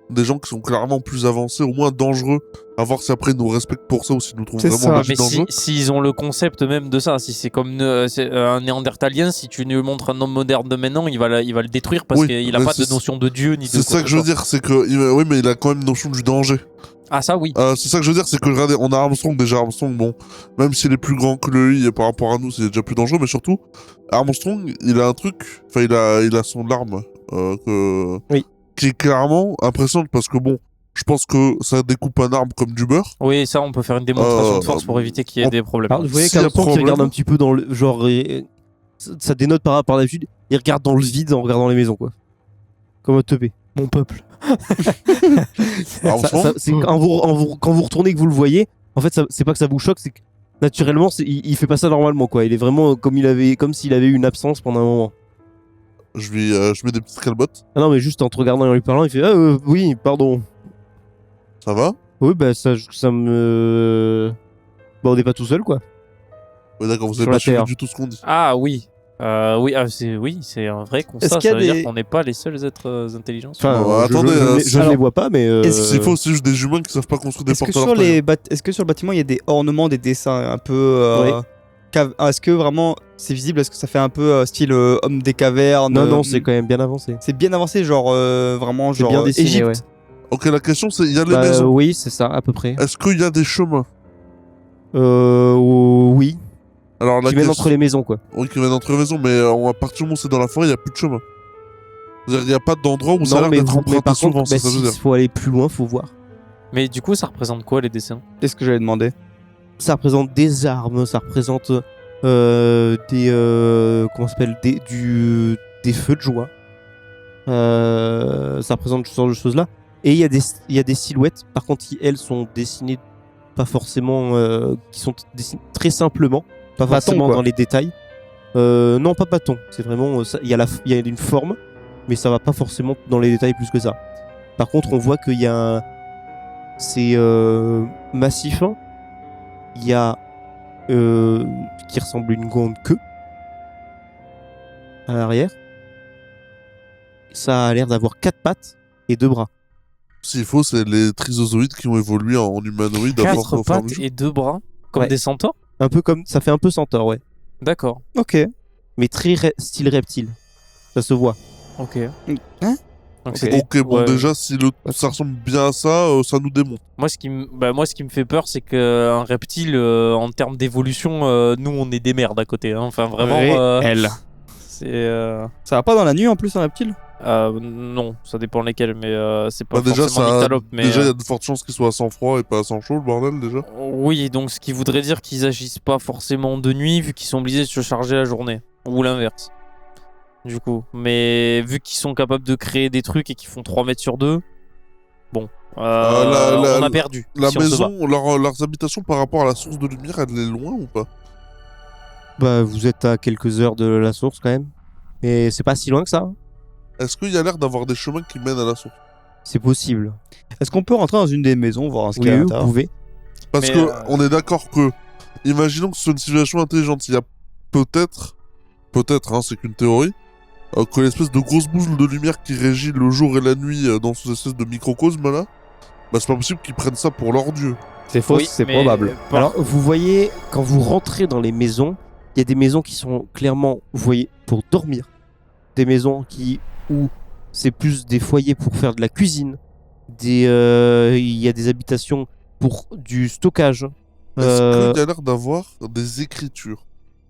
C: des gens qui sont clairement plus avancés, au moins dangereux, à voir si après ils nous respectent pour ça ou s'ils nous trouvent
E: C'est
C: vraiment
E: ça.
C: magiques
B: Mais
C: dangereux.
B: s'ils ont le concept même de ça, si c'est comme un néandertalien, si tu lui montres un homme moderne de maintenant, il va le détruire parce
C: Oui,
B: qu'il n'a
C: mais
B: pas de
C: c'est-
B: notion de Dieu ni de
C: C'est
B: quoi
C: ça que je veux dire, c'est que... Oui, mais il a quand même une notion du danger.
B: Ah, ça oui.
C: C'est ça que je veux dire, c'est que regardez, on a Armstrong déjà. Armstrong, bon, même s'il est plus grand que lui par rapport à nous, c'est déjà plus dangereux, mais surtout, Armstrong, il a un truc, enfin, il a son arme
A: Oui.
C: qui est clairement impressionnante parce que bon, je pense que ça découpe un arbre comme du beurre.
B: Oui, ça, on peut faire une démonstration de force pour éviter qu'il y ait des problèmes.
A: Alors, vous voyez
C: S'il y a
A: qu'Armstrong qui
C: problème-
A: regarde un petit peu dans le genre, ça dénote par rapport à l'habitude. Il regarde dans le vide en regardant les maisons, quoi. Comme un teubé. Mon peuple.
C: Armstrong,
A: C'est quand vous retournez et que vous le voyez, en fait, c'est pas que ça vous choque, c'est que naturellement, il fait pas ça normalement, quoi. Il est vraiment comme s'il avait eu une absence pendant un moment.
C: je mets des petites calbottes.
A: Ah non, mais juste en te regardant et en lui parlant, il fait oui, pardon.
C: Ça va?
A: Oui, bah ça me. Bah, on n'est pas tout seul, quoi.
C: Ouais, d'accord, vous
A: Sur
C: avez
A: la
C: pas suivi
A: Terre.
C: du tout ce qu'on dit.
B: Ah oui. C'est un vrai constat.
E: Est-ce qu'il y a
B: Ça veut dire
E: des-
B: qu'on n'est pas les seuls êtres intelligents.
A: Enfin,
C: attendez,
A: je ne les vois pas, mais.
C: S'il faut, c'est juste des humains qui savent pas construire des
E: Est-ce que,
C: portes à
E: sur
C: leur taille.
E: est-ce que sur le bâtiment il y a des ornements, des dessins un peu. Est-ce que vraiment c'est visible? Est-ce que ça fait un peu style homme des cavernes?
A: Non, c'est quand même bien avancé.
E: C'est bien avancé, genre vraiment
A: C'est
E: genre
A: bien dessiné,
E: Égypte.
A: ouais.
C: Ok, la question c'est, il y a les
A: Bah,
C: maisons.
A: oui, c'est ça, à peu près.
C: Est-ce qu'il y a des chemins?
A: Oui.
C: Alors la
A: Qui mènent
C: question...
A: entre les maisons, quoi.
C: Oui, qui mènent entre les maisons, mais à partir du moment où c'est dans la forêt, il n'y a plus de chemin. C'est-à-dire, il n'y a pas d'endroit où ça a l'air d'être emprunté
A: par
C: souvent,
A: contre,
C: c'est ça que je veux
A: s'il
C: dire.
A: faut aller plus loin, faut voir.
B: Mais du coup, ça représente quoi les dessins?
E: C'est ce que j'allais demander.
A: Ça représente des armes, ça représente comment ça s'appelle, des feux de joie. Ça représente ce genre de choses là. Et il y a des silhouettes, par contre, qui elles sont dessinées pas forcément, qui sont dessinées très simplement, pas
E: Bâton,
A: forcément
E: quoi.
A: dans les détails. Non, pas bâton. C'est vraiment, il y a une forme, mais ça va pas forcément dans les détails plus que ça. Par contre, on voit qu'il y a c'est massif. Il y a qui ressemble à une grande queue à l'arrière. Ça a l'air d'avoir 4 pattes et 2 bras.
C: S'il faut, c'est les trisozoïdes qui ont évolué en humanoïdes à force
B: 4
C: au fur et à
B: pattes
C: mesure.
B: et 2 bras, comme
A: Ouais.
B: des centaures.
A: Un peu comme ça fait un peu centaure, ouais.
B: D'accord.
E: Ok.
A: Mais très style reptile. Ça se voit.
B: Ok.
E: Hein
B: Donc
E: Ok.
B: c'est des-
C: Ok, bon,
B: ouais.
C: déjà, si ça ressemble bien à ça, ça nous démonte.
B: Moi, ce qui me fait peur, c'est qu'un reptile, en termes d'évolution, nous, on est des merdes à côté. Hein. Enfin, vraiment.
E: Elle.
B: C'est.
E: Ça va pas dans la nuit en plus un reptile?
B: Non, ça dépend lesquels, mais c'est pas
C: Bah, déjà,
B: forcément nyctalope. Mais,
C: déjà, il y a de fortes chances qu'il soit à sang froid et pas à sang chaud, le bordel, déjà.
B: oui, donc ce qui voudrait dire qu'ils agissent pas forcément de nuit, vu qu'ils sont obligés de se charger la journée. Ou l'inverse. Du coup. Mais vu qu'ils sont capables de créer des trucs et qu'ils font 3 mètres sur 2, bon. on a perdu.
C: La
B: si on se bat.
C: maison, leurs habitations par rapport à la source de lumière, elle est loin ou pas?
A: Bah, vous êtes à quelques heures de la source quand même. Mais c'est pas si loin que ça. Hein.
C: Est-ce qu'il y a l'air d'avoir des chemins qui mènent à la source?
A: C'est possible.
E: Est-ce qu'on peut rentrer dans une des maisons, voir ce qu'il y
A: Oui,
E: a à
A: vous
E: l'intérieur?
A: pouvez.
C: Parce
B: Mais,
C: que on est d'accord que, imaginons que ce soit une civilisation intelligente, il y a peut-être, hein, c'est qu'une théorie, que l'espèce de grosse boule de lumière qui régit le jour et la nuit dans ces espèces de microcosme là, bah c'est pas possible qu'ils prennent ça pour leur dieu.
E: C'est faux,
B: Oui,
E: c'est
B: mais
E: probable.
A: Alors, vous voyez, quand vous rentrez dans les maisons, il y a des maisons qui sont clairement, vous voyez, pour dormir. Des maisons où c'est plus des foyers pour faire de la cuisine. Il y a des habitations pour du stockage.
C: Est-ce qu'il y a l'air d'avoir des écritures?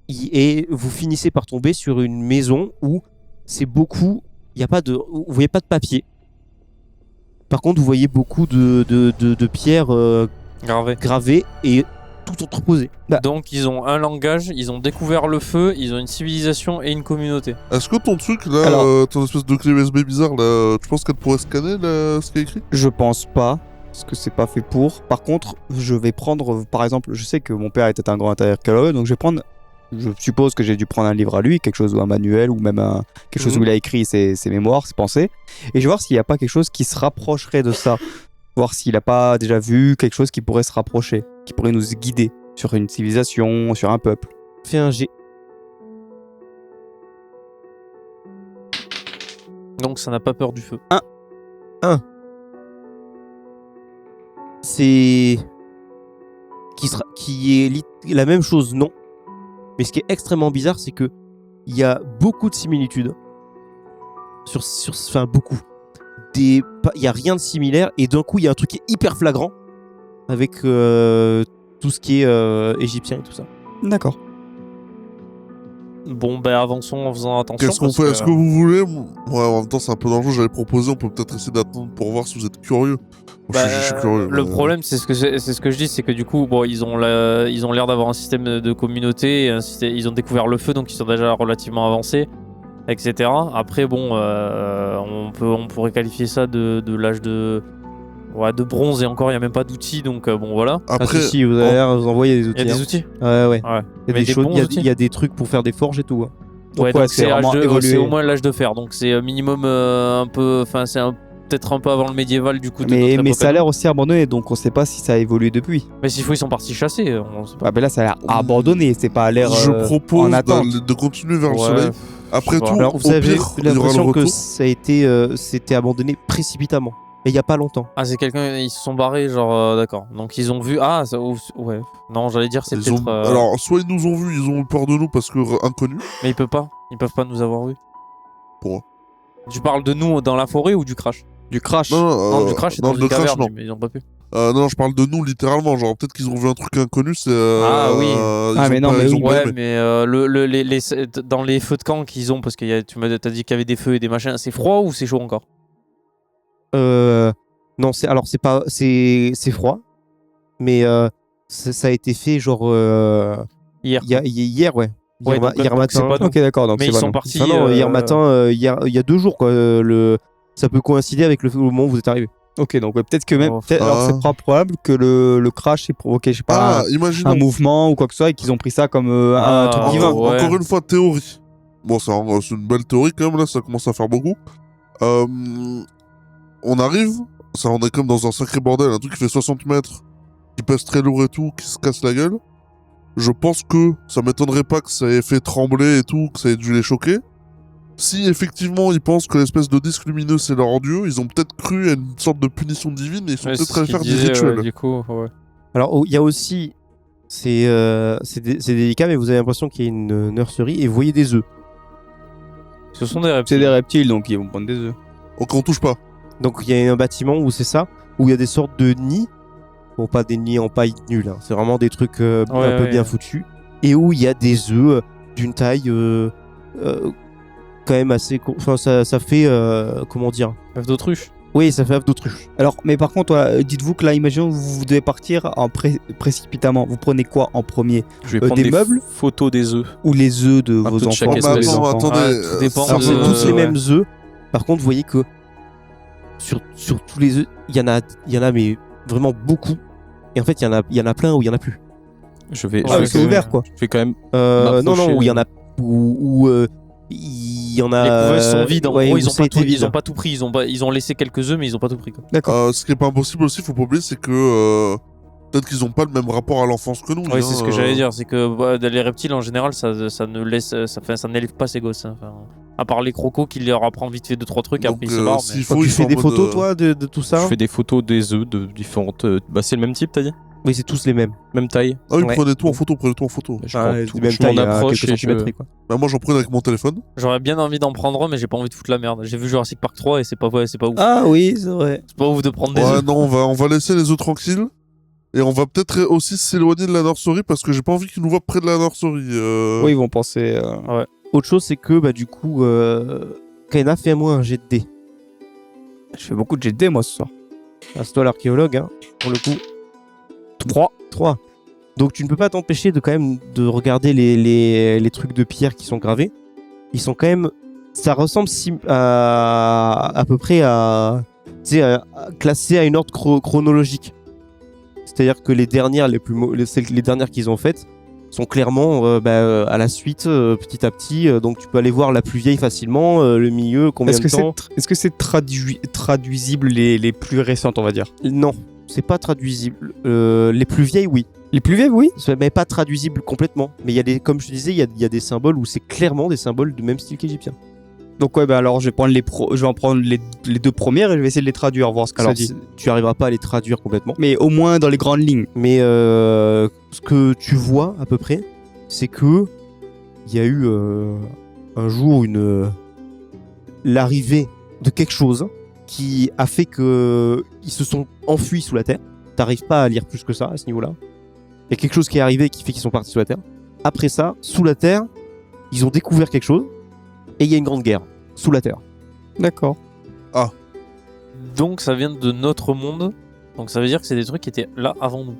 A: Et vous finissez par tomber sur une maison où c'est beaucoup. Il y a pas de. Vous voyez pas de papier. Par contre, vous voyez beaucoup de pierres
B: Gravé.
A: gravées et tout entreposé.
B: Donc, ils ont un langage, ils ont découvert le feu, ils ont une civilisation et une communauté.
C: Est-ce que ton truc là,
E: Alors-
C: ton espèce de clé USB bizarre là, tu penses qu'elle pourrait scanner là, ce qui est écrit?
E: Je pense pas, parce que c'est pas fait pour. Par contre, je vais prendre, par exemple, je sais que mon père était un grand archéologue, donc je vais prendre. Je suppose que j'ai dû prendre un livre à lui, quelque chose ou un manuel ou même quelque chose où il a écrit ses mémoires, ses pensées, et je vais voir s'il n'y a pas quelque chose qui se rapprocherait de ça. Voir s'il n'a pas déjà vu quelque chose qui pourrait se rapprocher, qui pourrait nous guider sur une civilisation, sur un peuple.
A: Fais un G.
B: Donc, ça n'a pas peur du feu.
A: C'est qui est la même chose, non. Mais ce qui est extrêmement bizarre, c'est que il y a beaucoup de similitudes. Enfin, beaucoup. Il y a rien de similaire et d'un coup il y a un truc qui est hyper flagrant avec tout ce qui est égyptien et tout ça.
E: D'accord.
B: Bon, ben avançons en faisant attention.
C: Qu'est-ce qu'on
B: parce
C: fait?
B: que-
C: Est-ce que vous voulez? Ouais, en même temps, c'est un peu dangereux. J'avais proposé, on peut peut-être essayer d'attendre pour voir si vous êtes curieux. Moi, je suis curieux.
B: Le problème, c'est ce que je dis, c'est que du coup, bon, ils ont l'air d'avoir un système de communauté, ils ont découvert le feu, donc ils sont déjà relativement avancés, etc. Après, bon, on pourrait qualifier ça de l'âge de bronze, et encore, il n'y a même pas d'outils, donc bon, voilà.
C: Après,
A: si, vous avez l'air, vous envoyez des
B: Il
A: outils.
B: y a des
A: hein.
B: outils.
A: Ouais, ouais.
B: Ouais.
A: Il y a
B: Mais
A: des
B: des
A: choses,
B: bons
A: il y a-
B: outils.
A: il y a des trucs pour faire des forges et tout. Hein.
E: Donc,
B: Ouais,
E: ouais,
B: donc
E: c'est
B: c'est
E: vraiment évolué.
B: c'est au moins l'âge de fer, donc c'est minimum un peu, enfin, peut-être un peu avant le médiéval, du coup. de
E: Mais
B: notre époque
E: ça a
B: à
E: l'air aussi abandonné, donc on sait pas si ça a évolué depuis.
B: nous. Mais s'il faut, ils sont partis chasser. On sait pas.
E: Ouais, mais là, ça a l'air abandonné, c'est pas à l'air
C: je
E: en
C: propose
E: attente.
C: de continuer vers le
B: Ouais,
C: soleil.
B: je
C: Après
B: sais pas.
C: tout,
A: Alors,
C: au
A: vous avez
C: pire, il y aura le
A: l'impression que
C: retour.
A: ça a été, c'était abandonné précipitamment. Et il y a pas longtemps.
B: Ah, c'est quelqu'un, ils se sont barrés, genre, d'accord. Donc ils ont vu. Ah, ouais. Non, j'allais dire, c'est
C: Ils
B: peut-être.
C: ont- Alors, soit ils nous ont vus, ils ont eu peur de nous parce que inconnus.
B: Mais ils peuvent pas. Ils peuvent pas nous avoir vus.
C: Pourquoi?
B: Tu parles de nous dans la forêt ou du crash?
E: Du crash.
B: Non, du crash, c'est dans
C: non,
B: une
C: de crash,
B: caverne,
C: non.
B: mais ils ont pas pu.
C: Non, je parle de nous littéralement. Genre, peut-être qu'ils ont vu un truc inconnu. C'est.
B: Ah, oui.
E: Mais non, mais
C: ils
E: oui.
C: ont pas
B: Ouais,
C: aimé.
B: mais dans les feux de camp qu'ils ont, parce que t'as dit qu'il y avait des feux et des machins, c'est froid ou c'est chaud encore?
A: Non, c'est froid, mais ça a été fait genre
B: Hier.
A: hier, ouais.
B: Ouais, donc,
A: Hier
B: donc
A: matin.
B: c'est pas nous.
E: Ok, d'accord. Donc
B: Mais
E: c'est
B: ils
E: pas
B: sont
E: non.
B: partis.
A: Enfin, non, hier matin, il y a 2 jours, quoi. Ça peut coïncider avec le moment où vous êtes arrivé.
E: Ok, donc peut-être que même.
B: Oh,
E: Alors c'est pas probable que le crash ait provoqué, je sais pas,
C: Ah, imaginons.
E: un mouvement ou quoi que ce soit et qu'ils ont pris ça comme un truc
B: Ah,
E: divin.
B: ouais.
C: Encore une fois, théorie. Bon, c'est une belle théorie quand même, là, ça commence à faire beaucoup. On arrive, on est comme dans un sacré bordel, un truc qui fait 60 mètres, qui pèse très lourd et tout, qui se casse la gueule. Je pense que ça m'étonnerait pas que ça ait fait trembler et tout, que ça ait dû les choquer. Si effectivement ils pensent que l'espèce de disque lumineux c'est leur dieu, ils ont peut-être cru à une sorte de punition divine et ils sont
B: Ouais,
C: peut-être
B: c'est ce
C: allés
B: qu'il
C: faire des
B: disait,
C: rituels.
B: ouais, du coup, ouais.
A: Alors, il y a aussi. C'est délicat, mais vous avez l'impression qu'il y a une nurserie et vous voyez des œufs.
B: Ce sont des
E: C'est
B: reptiles.
E: des reptiles, donc ils vont prendre des œufs.
C: Donc on touche pas.
A: Donc, il y a un bâtiment où c'est ça, où il y a des sortes de nids. Bon, pas des nids en paille nuls, hein. C'est vraiment des trucs un peu
B: ouais.
A: bien foutus. Et où il y a des œufs d'une taille quand même assez. Enfin, ça fait. Comment dire?
B: Œuf d'autruche.
A: Oui, ça fait œuf d'autruche.
E: Alors, mais par contre, dites-vous que là, imaginons vous devez partir précipitamment. Vous prenez quoi en premier?
D: Je vais prendre
E: des
D: des
E: meubles
D: photos des œufs.
E: Ou les œufs de
D: peu
E: vos
D: de
E: enfants?
D: chaque
C: Oh, mais
D: espèce.
C: attends,
E: enfants.
C: attendez.
B: Ouais, tout dépend
A: Alors, c'est
B: de-
A: tous les
B: ouais.
A: mêmes œufs. Par contre, vous voyez que sur tous les œufs, il y en a mais vraiment beaucoup. Et en fait, il y en a plein où il y en a plus.
D: Je vais,
E: Ah,
D: je
E: c'est
D: vais-
E: ouvert, quoi.
D: je vais quand même.
A: Non,
D: M'approcher.
A: où il y en a où il y en a.
B: Les couverts sont vides. En
A: ouais,
B: gros,
A: où
B: ils ont
A: ça a
B: pas
A: été
B: tout,
A: vide.
B: ils ont pas tout pris. Ils ont laissé quelques œufs, mais ils ont pas tout pris, quoi.
E: D'accord.
C: Ce qui est pas impossible aussi, faut pas oublier, c'est que peut-être qu'ils ont pas le même rapport à l'enfance que nous.
B: Oui,
C: hein,
B: c'est ce que j'allais dire. C'est que les reptiles, en général, ça ne laisse, ça n'élève pas ses gosses. Hein. Enfin, à part les crocos qui leur apprennent vite fait 2-3 trucs,
C: Donc,
B: après ils se barrent.
C: s'il
B: mais-
C: faut,
A: Tu
C: ils
A: fais
C: sont
A: des
C: en mode,
A: photos, toi, de tout ça?
D: Je fais des photos des œufs de différentes. Bah, c'est le même type, t'as dit?
A: Oui, c'est tous les mêmes.
D: Même taille.
C: Ah oui,
A: Ouais.
C: prenez tout en photo, prenez tout en photo.
D: Je prends
A: Ouais,
D: tout,
A: même
D: je
A: taille,
D: m'en
A: à
D: approche
A: quelques
D: et je.
A: centimètres, quoi.
C: Bah, moi, j'en prenais avec mon téléphone.
B: J'aurais bien envie d'en prendre un, mais j'ai pas envie de foutre la merde. J'ai vu Jurassic Park 3 et c'est pas ouf.
E: Ah oui, c'est vrai.
B: C'est pas ouf de prendre des
C: Ouais,
B: œufs.
C: non, on va laisser les œufs tranquilles. Et on va peut-être aussi s'éloigner de la nurserie parce que j'ai pas envie qu'ils nous voient près de la nurserie.
E: Oui, ils vont penser.
A: Autre chose, c'est que bah, du coup, Kaina, fais-moi un jet de dés.
E: Je fais beaucoup de jet de dés, moi, ce soir.
A: Ah, c'est toi l'archéologue, hein, pour le coup. 3. Donc tu ne peux pas t'empêcher de quand même de regarder les trucs de pierre qui sont gravés. Ils sont quand même... Ça ressemble à peu près à... Tu sais, classé à une ordre chronologique. C'est-à-dire que les dernières, les dernières qu'ils ont faites sont clairement à la suite, petit à petit. Donc tu peux aller voir la plus vieille facilement, le milieu, combien de temps.
E: Est-ce que c'est traduisible les plus récentes, on va dire?
A: Non, c'est pas traduisible. Les plus vieilles, oui.
E: Les plus vieilles, oui.
A: Mais pas traduisible complètement. Mais il y a des, comme je te disais, il y a des symboles où c'est clairement des symboles du même style qu'égyptien.
E: Donc ouais, bah alors je vais prendre je vais en prendre les 2 premières et je vais essayer de les traduire, voir ce que
A: Alors
E: ça dit.
A: tu arriveras pas à les traduire complètement.
E: Mais au moins dans les grandes lignes.
A: Mais ce que tu vois à peu près, c'est que il y a eu un jour l'arrivée de quelque chose qui a fait que ils se sont enfuis sous la terre. T'arrives pas à lire plus que ça à ce niveau-là. Il y a quelque chose qui est arrivé qui fait qu'ils sont partis sous la terre. Après ça, sous la terre, ils ont découvert quelque chose et il y a une grande guerre sous la terre.
E: D'accord.
B: Donc ça vient de notre monde. Donc ça veut dire que c'est des trucs qui étaient là avant nous.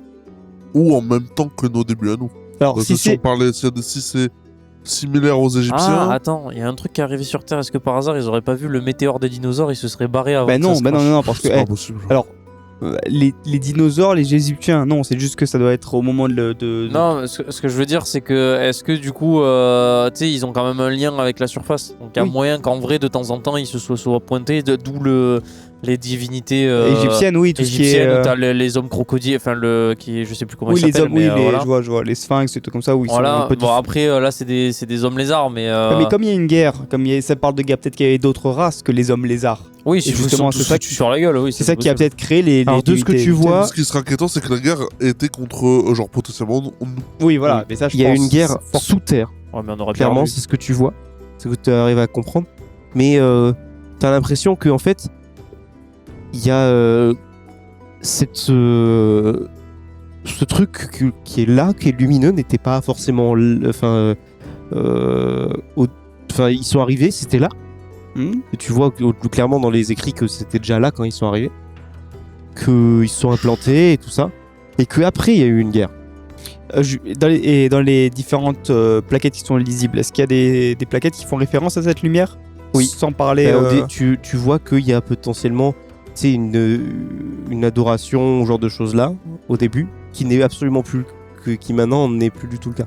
C: Ou en même temps que nos débuts à nous.
E: Alors
C: Parce
E: si
C: que si on
E: c'est
C: parlait, si c'est similaire aux Égyptiens.
B: Ah, attends, il y a un truc qui est arrivé sur Terre. Est-ce que par hasard ils auraient pas vu le météore des dinosaures? Ils se seraient barrés avant.
E: bah
B: que
E: non,
B: ça se
E: bah non,
B: crache.
E: non, parce que
C: c'est pas possible.
E: alors les dinosaures, les Égyptiens, non, c'est juste que ça doit être au moment de...
B: Non, ce que je veux dire, c'est que est-ce que du coup, tu sais, ils ont quand même un lien avec la surface. Donc il y a
E: Oui.
B: moyen qu'en vrai, de temps en temps, ils se soient pointés, d'où les divinités
E: égyptiennes, oui, tout ce qui est...
B: égyptiennes, où t'as les hommes crocodiles, enfin je sais plus comment
E: oui,
B: ils
E: les
B: s'appellent.
E: hommes, oui,
B: mais, voilà.
E: je vois, les sphinx et tout comme ça, où ils sont
B: Voilà.
E: un peu
B: Bon après, là, c'est des hommes lézards, mais.
E: Mais comme il y a une guerre, ça parle de guerre, peut-être qu'il y avait d'autres races que les hommes lézards.
B: oui,
E: et justement, c'est ça
B: qui sur la gueule, oui.
E: C'est ça qui a
B: possible.
E: peut-être créé les
A: Alors, de ce que
E: dualités
A: tu vois,
C: Ce qui serait inquiétant, c'est que la guerre était contre, genre, potentiellement, nous.
E: Oui, voilà, mais ça, je
A: il y a
E: pense,
A: une guerre
E: c'est fort.
A: sous terre.
B: Ouais, mais on aurait
A: Clairement,
B: perdu.
A: c'est ce que tu vois, c'est ce que tu arrives à comprendre. Mais t'as l'impression que en fait, il y a ce truc qui est là, qui est lumineux, n'était pas forcément. Enfin, ils sont arrivés, c'était là. Et tu vois clairement dans les écrits que c'était déjà là quand ils sont arrivés, qu'ils se sont implantés et tout ça, et qu'après il y a eu une guerre.
E: Dans les différentes plaquettes qui sont lisibles, est-ce qu'il y a des plaquettes qui font référence à cette lumière?
A: Oui.
E: Sans parler.
A: Tu vois qu'il y a potentiellement une adoration, ce genre de choses là, au début, qui n'est absolument plus. Qui maintenant n'est plus du tout le cas.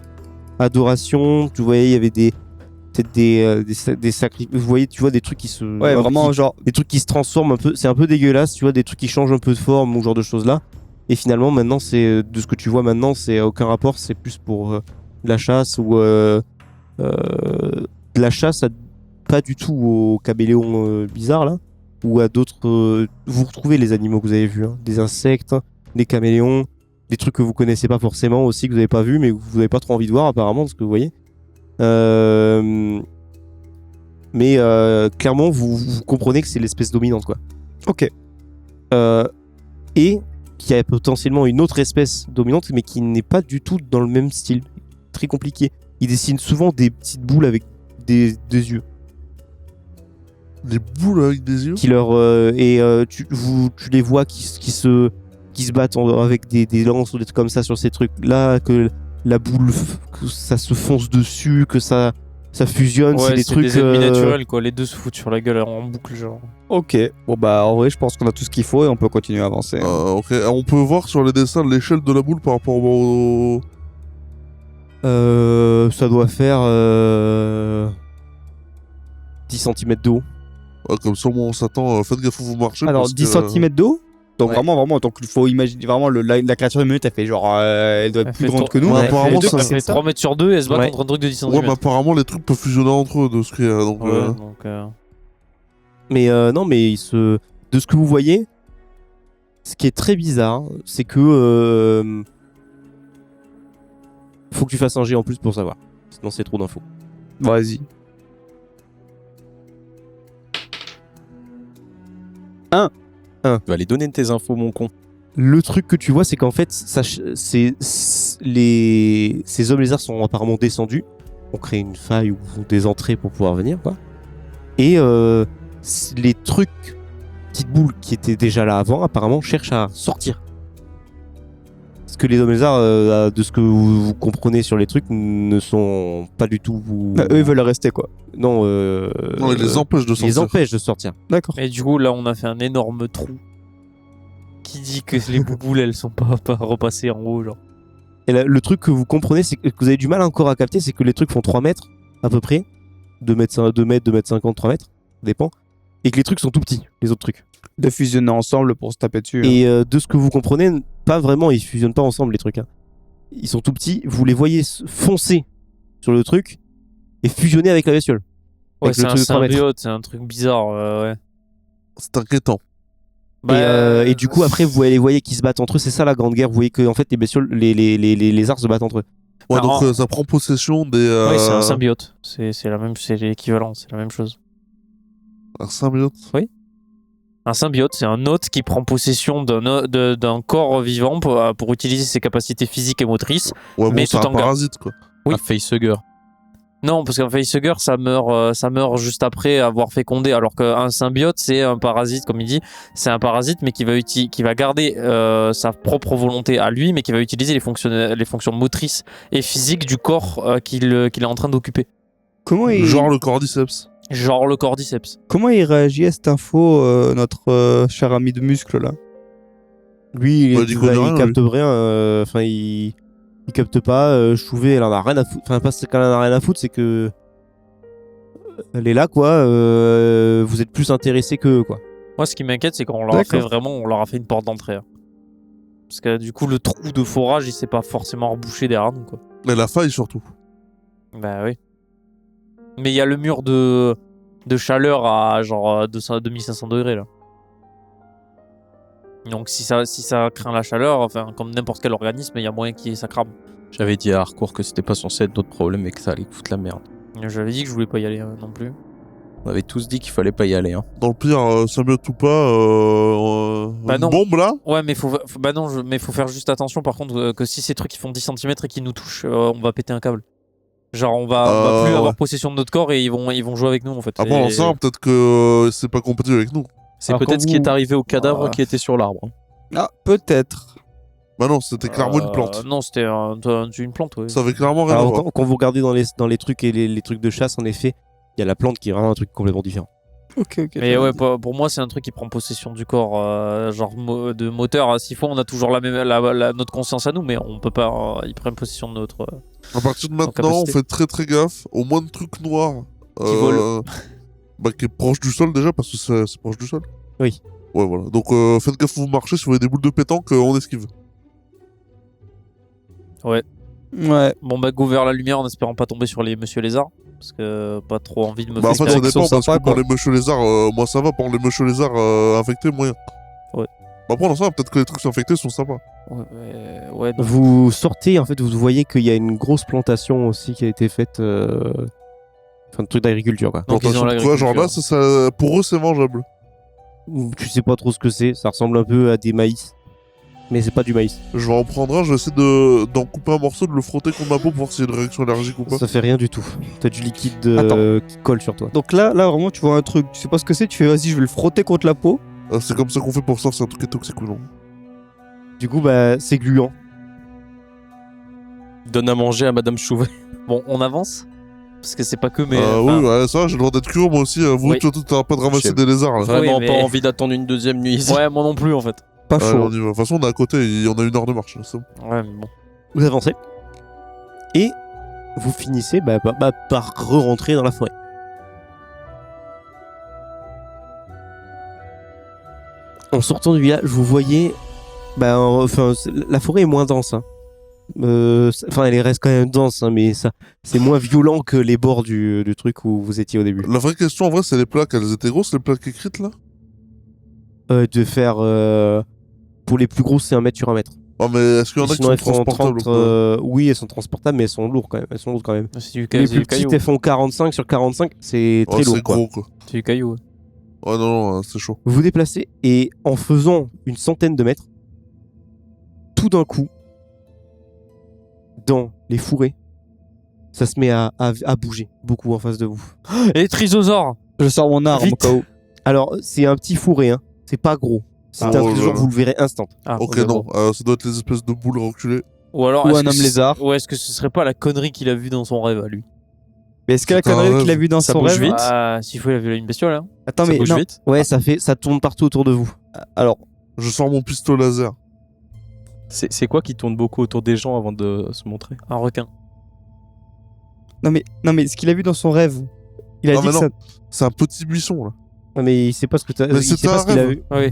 A: Adoration, tu voyais, il y avait peut-être des sacrifices. Tu vois des trucs qui se.
E: Ouais, vraiment, genre.
A: Des trucs qui se transforment un peu. C'est un peu dégueulasse, tu vois, des trucs qui changent un peu de forme ou ce genre de choses là. Et finalement, maintenant, de ce que tu vois maintenant, c'est aucun rapport, c'est plus pour de la chasse ou de la chasse pas du tout aux caméléons bizarres là, ou à d'autres. Vous retrouvez les animaux que vous avez vus, hein, des insectes, des caméléons, des trucs que vous connaissez pas forcément aussi, que vous n'avez pas vu, mais que vous n'avez pas trop envie de voir apparemment, de ce que vous voyez. Mais clairement, vous comprenez que c'est l'espèce dominante, quoi.
E: Ok.
A: Et qu'il y a potentiellement une autre espèce dominante, mais qui n'est pas du tout dans le même style. Très compliqué. Ils dessinent souvent des petites boules avec des yeux.
C: Des boules avec des yeux.
A: Tu les vois qui se battent avec des lances ou des trucs comme ça sur ces trucs-là, que la boule, que ça se fonce dessus, que ça fusionne,
B: Ouais,
A: c'est des trucs.
B: des ennemis naturels, quoi. Les deux se foutent sur la gueule en boucle, genre.
E: Ok. Bon, bah, en vrai, je pense qu'on a tout ce qu'il faut et on peut continuer à avancer.
C: Ok. On peut voir sur les dessins l'échelle de la boule par rapport au.
A: Ça doit faire 10 cm de haut.
C: Comme ça, on s'attend. Faites gaffe où vous marchez.
E: Alors,
C: parce
E: 10
C: que,
E: cm d'eau. Donc,
A: Ouais.
E: vraiment, donc il faut imaginer vraiment la créature de minute, elle fait genre. Elle doit être
B: Elle
E: plus
B: fait
E: grande
B: trop-
E: que nous.
C: Ouais,
E: Elle fait
C: apparemment,
E: deux,
C: ça
E: elle
B: Ça
E: fait
B: fait 3 mètres sur 2 et elle se bat
A: Ouais.
B: contre un truc de 10 cm.
C: Ouais, mais apparemment, les trucs peuvent fusionner entre eux de ce qu'il y a. Donc,
A: Mais non, mais de ce que vous voyez, ce qui est très bizarre, c'est que faut que tu fasses un jet en plus pour savoir. Sinon, c'est trop d'infos.
E: Vas-y.
D: Tu vas aller donner tes infos, mon con.
A: Le truc que tu vois, c'est qu'en fait, ces hommes lézards sont apparemment descendus. On crée une faille ou des entrées pour pouvoir venir, quoi. Et les trucs, petites boules qui étaient déjà là avant, apparemment, cherchent à sortir. Parce que les hommes lézards, de ce que vous comprenez sur les trucs, ne sont pas du tout.
E: Eux, ils veulent rester, quoi.
A: Non,
C: non, ils les empêchent de
A: ils
C: sortir.
A: les empêchent de sortir.
E: D'accord.
B: Et du coup, là, on a fait un énorme trou. Qui dit que les bouboules, elles sont pas repassées en haut, genre.
A: Et le truc que vous comprenez, c'est que vous avez du mal encore à capter, c'est que les trucs font 3 mètres, à peu près. 2 mètres 50, 3 mètres, ça dépend. Et que les trucs sont tout petits, les autres trucs.
E: De fusionner ensemble pour se taper dessus.
A: Et de ce que vous comprenez, pas vraiment, ils fusionnent pas ensemble, les trucs. Hein. Ils sont tout petits, vous les voyez foncer sur le truc et fusionner avec la bestiole.
B: Ouais,
A: Avec le
B: c'est un
A: truc de 3 mètres.
B: symbiote, c'est un truc bizarre, ouais.
C: C'est inquiétant.
A: Et du coup, après, vous les voyez qui se battent entre eux, c'est ça la grande guerre. Vous voyez que en fait, les bestioles, les lézards se battent entre eux.
C: Ouais,
B: Alors,
C: donc ça prend possession des.
B: Oui, c'est un symbiote. C'est l'équivalent, c'est la même chose.
C: Un symbiote.
B: Un symbiote, c'est un hôte qui prend possession d'un corps vivant pour utiliser ses capacités physiques et motrices.
C: Ouais,
B: Mais
C: bon, c'est
B: tout
C: un
B: en garde.
C: parasite, quoi.
B: Oui.
D: Un facehugger.
B: Non, parce qu'un facehugger, ça meurt juste après avoir fécondé, alors qu'un symbiote, c'est un parasite, comme il dit, c'est un parasite, mais qui va garder sa propre volonté à lui, mais qui va utiliser les fonctions motrices et physiques du corps qu'il est en train d'occuper.
E: Comment il...
C: Genre le cordyceps.
B: Genre le cordyceps.
E: Comment il réagit à cette info, notre cher ami de muscle là?
A: Lui,
C: il connaît rien,
A: il capte rien. Enfin, il capte pas. Chouvet, elle en a rien à foutre. Enfin, pas c'est qu'elle en a rien à foutre, c'est que elle est là, quoi. Vous êtes plus intéressé que quoi.
B: Moi, ce qui m'inquiète, c'est qu'on leur a fait une porte d'entrée. Hein. Parce que du coup, le trou de forage, il s'est pas forcément rebouché derrière nous, quoi.
C: Mais la faille, surtout.
B: Bah oui. Mais il y a le mur de chaleur à genre 2500 degrés, là. Donc si ça craint la chaleur, enfin comme n'importe quel organisme, il y a moyen que ça crame.
D: J'avais dit à Hardcore que c'était pas censé être d'autres problèmes et que ça allait foutre la merde.
B: J'avais dit que je voulais pas y aller non plus.
D: On avait tous dit qu'il fallait pas y aller. Hein.
C: Dans le pire, symbiote ou pas,
B: Bah
C: une
B: non.
C: bombe là.
B: Ouais, mais faut faire juste attention par contre que si ces trucs qui font 10 cm et qui nous touchent, on va péter un câble. Genre on va plus avoir possession de notre corps et ils vont jouer avec nous en fait.
C: Après, en ça, peut-être que c'est pas compatible avec nous.
D: C'est
E: Alors,
D: peut-être
E: quand
D: ce qui est
E: vous-
D: arrivé au cadavre
E: Ah.
D: qui était sur l'arbre.
E: Ah, peut-être.
C: Bah non, c'était clairement une plante.
B: Non, c'était une plante, ouais.
C: Ça avait clairement rien à
A: Alors,
C: voir.
A: quand vous regardez dans les trucs et les trucs de chasse, en effet, il y a la plante qui est vraiment un truc complètement différent.
E: Ok.
B: Mais ouais, pour moi, c'est un truc qui prend possession du corps, genre de moteur. S'il faut, on a toujours notre conscience à nous, mais on peut pas. Ils prennent possession de notre.
C: À partir de maintenant, on
B: capacité.
C: fait très très gaffe au moins de trucs noirs
B: volent.
C: bah, qui est proche du sol déjà parce que c'est proche du sol.
A: Oui.
C: Ouais, voilà. Donc faites gaffe où vous marchez, si vous voyez des boules de pétanque, on esquive.
E: Ouais.
B: Bon, bah, go vers la lumière en espérant pas tomber sur les monsieur lézards. Parce que pas trop envie de me
C: Bah, en
B: faire
C: fait, ça
E: qu'ils
C: dépend
E: sont
C: parce
E: sympas,
C: que pour
E: quoi.
C: les monsieur lézards, moi ça va. Pour les monsieur lézards infectés, moyen.
B: Ouais.
C: Bah, pour l'instant, peut-être que les trucs infectés sont sympas.
B: Ouais, donc,
A: Vous sortez, en fait, vous voyez qu'il y a une grosse plantation aussi qui a été faite. Enfin, de trucs d'agriculture, quoi.
B: Donc, ils ont
C: Plantation de quoi, genre là, ça, pour eux, c'est mangeable.
A: Tu sais pas trop ce que c'est, ça ressemble un peu à des maïs. Mais c'est pas du maïs.
C: Je vais en prendre un, je vais essayer d'en couper un morceau, de le frotter contre ma peau pour voir s'il y a une réaction allergique ou pas.
A: Ça fait rien du tout. T'as du liquide qui colle sur toi.
E: Donc là, vraiment, tu vois un truc, tu sais pas ce que c'est, tu fais vas-y, je vais le frotter contre la peau.
C: C'est comme ça qu'on fait pour savoir si un truc est toxique ou non.
A: Du coup, bah, c'est gluant.
D: Donne à manger à Madame Chouvet.
B: bon, on avance. Parce que c'est pas que, mais.
C: Oui,
B: enfin,
C: ouais, ça, j'ai le droit d'être curieux, moi aussi. Vous,
B: Oui.
C: tu t'arrêtes pas de ramasser
D: J'ai
C: des lézards, là.
D: Vraiment
B: mais-
D: pas envie d'attendre une deuxième nuit ici.
B: Ouais, moi non plus en fait.
E: Pas
C: Allez,
E: chaud.
C: on y va. De toute façon, on est à côté, on a 1 heure de marche. C'est bon.
B: Ouais, mais bon.
A: Vous avancez. Et vous finissez par re-rentrer dans la forêt. En sortant du village, vous voyez... la forêt est moins dense. Hein. Elle reste quand même dense, hein, mais c'est moins violent que les bords du truc où vous étiez au début.
C: La vraie question, en vrai, c'est les plaques. Elles étaient grosses, les plaques écrites, là?
A: De faire... pour les plus grosses, c'est 1 mètre sur 1 mètre.
C: Ah, mais est-ce qu'il y en a qui
A: Sinon,
C: sont
A: elles font
C: transportables
A: 30...
C: ou pas
A: oui, elles sont transportables, mais elles sont lourdes quand même. Elles sont lourdes quand même.
B: C'est du
A: Les
B: caillou.
A: plus petites, elles font 45 sur 45. C'est très
C: Ouais,
A: lourd,
C: c'est
A: quoi.
C: gros, quoi.
B: C'est du caillou. Ouais.
C: Ouais, non, c'est chaud.
A: Vous vous déplacez et en faisant une centaine de mètres, tout d'un coup, dans les fourrés, ça se met à bouger beaucoup en face de vous.
B: Et trisosaure.
E: Je sors mon arme
B: Vite.
E: au cas où.
A: Alors, c'est un petit fourré, hein. C'est pas gros. C'est
C: Ah,
A: un
C: oh là
A: trésor,
C: là.
A: vous le verrez instant.
B: Ah,
C: Ok,
B: ouais,
C: non,
B: bon.
C: ça doit être les espèces de boules reculées.
B: Ou alors.
E: Ou
B: est-ce
E: un
B: que
E: homme
B: c'est-
E: lézard.
B: Ou est-ce que ce serait pas la connerie qu'il a vue dans son rêve à lui?
E: Mais est-ce que la
C: C'est un
E: connerie
C: rêve.
E: qu'il a vue dans
D: Ça
E: son
D: bouge
E: rêve
D: vite.
B: Ah, s'il faut, il a vu une bestiole, hein.
E: Attends,
D: Ça
E: mais
D: bouge
E: non.
D: vite.
A: Ouais, ça tourne partout autour de vous.
E: Alors,
C: Je sors mon pistolet laser.
D: C'est quoi qui tourne beaucoup autour des gens avant de se montrer?
B: Un requin.
E: non mais ce qu'il a vu dans son rêve, il a
C: Non,
E: dit
C: mais
E: que
C: non.
E: ça.
C: C'est un petit buisson, là.
A: Ouais, mais il sait pas ce que t'as.
C: Mais
A: Il sait
C: c'était
A: pas
C: un
A: ce qu'il a
C: rêve.
A: vu.
B: Oui.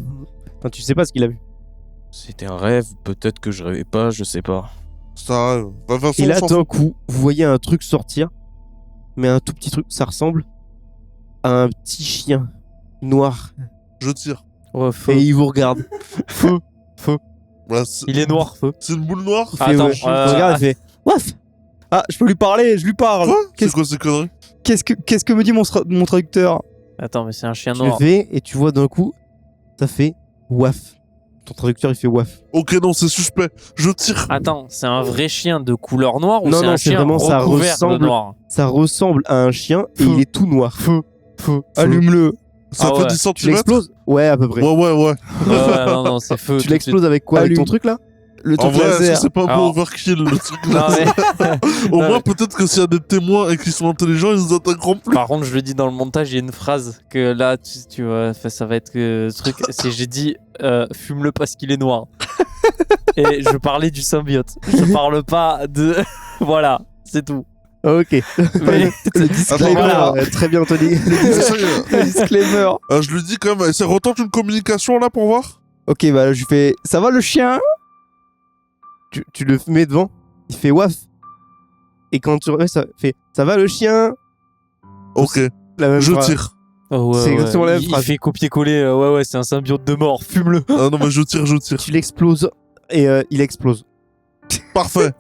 A: Enfin, tu sais pas ce qu'il a vu.
D: C'était un rêve, peut-être que je rêvais pas, je sais pas.
C: C'est un rêve. Bah, de toute façon,
A: Et là,
C: on s'en
A: d'un
C: fout.
A: coup, vous voyez un truc sortir, mais un tout petit truc. Ça ressemble à un petit chien noir.
C: Je tire.
B: Ouais, feu.
A: Et il vous regarde. Feu.
C: Voilà,
B: Il est noir, feu.
C: c'est une boule noire?
A: Il fait,
B: Attends,
A: ouais. Il regarde, il fait Waf.
E: Ah, je peux lui parler, je lui parle.
C: Quoi? C'est
E: Qu'est-ce
C: quoi ces conneries?
E: qu'est-ce que me dit mon traducteur?
B: Attends, mais c'est un chien
A: Tu le
B: noir.
A: fais et tu vois d'un coup, ça fait Waf. Ton traducteur, il fait Waf.
C: Ok, non, c'est suspect. Je tire.
B: Attends, c'est un vrai chien de couleur noire ou
A: Non,
B: c'est
A: non,
B: un
A: c'est
B: chien
A: vraiment, ça
B: recouvert de
A: ressemble-
B: noir?
A: Ça ressemble à un chien et
E: Feu.
A: il est tout noir. Feu.
E: Allume-le.
C: Ça
B: Ah
C: fait
B: ouais.
C: 10
A: Tu
C: cm?
A: l'exploses? Ouais, à peu près.
C: Ouais.
B: Ouais, non, c'est feu.
A: Tu
B: tout de
A: l'exploses avec quoi? Avec
E: Allume.
A: ton truc là?
E: Le
C: En
E: truc
C: vrai, est-ce que
E: laser.
C: c'est pas un peu
B: Alors-
C: overkill, le truc
B: suite. Non, mais-
C: Au
B: Non,
C: moins,
B: mais-
C: peut-être que s'il y a des témoins et qu'ils sont intelligents, ils nous attaqueront plus.
B: Par contre, je le dis dans le montage, il y a une phrase que là, tu vois, enfin, ça va être que truc. C'est j'ai dit fume-le parce qu'il est noir. Et je parlais du symbiote. Je parle pas de. Voilà, c'est tout.
A: Ok.
B: Mais-
E: Le disclaimer.
C: Attends,
A: Très bien, Anthony.
E: Le disclaimer.
C: Je lui dis quand même, ça retente une communication là pour voir?
E: Ok, bah je lui fais. Ça va le chien?
A: Tu le mets devant, il fait Waf. Et quand tu remets, ça fait Ça va le chien?
C: Ok,
A: La même
C: je
A: phrase.
C: tire.
B: Oh, ouais,
A: C'est
B: ouais.
A: exactement la même
B: Il
A: phrase.
B: fait copier-coller. Ouais, c'est un symbiote de mort. Fume-le.
C: Ah non, mais je tire.
A: Tu l'exploses et il explose.
C: Parfait.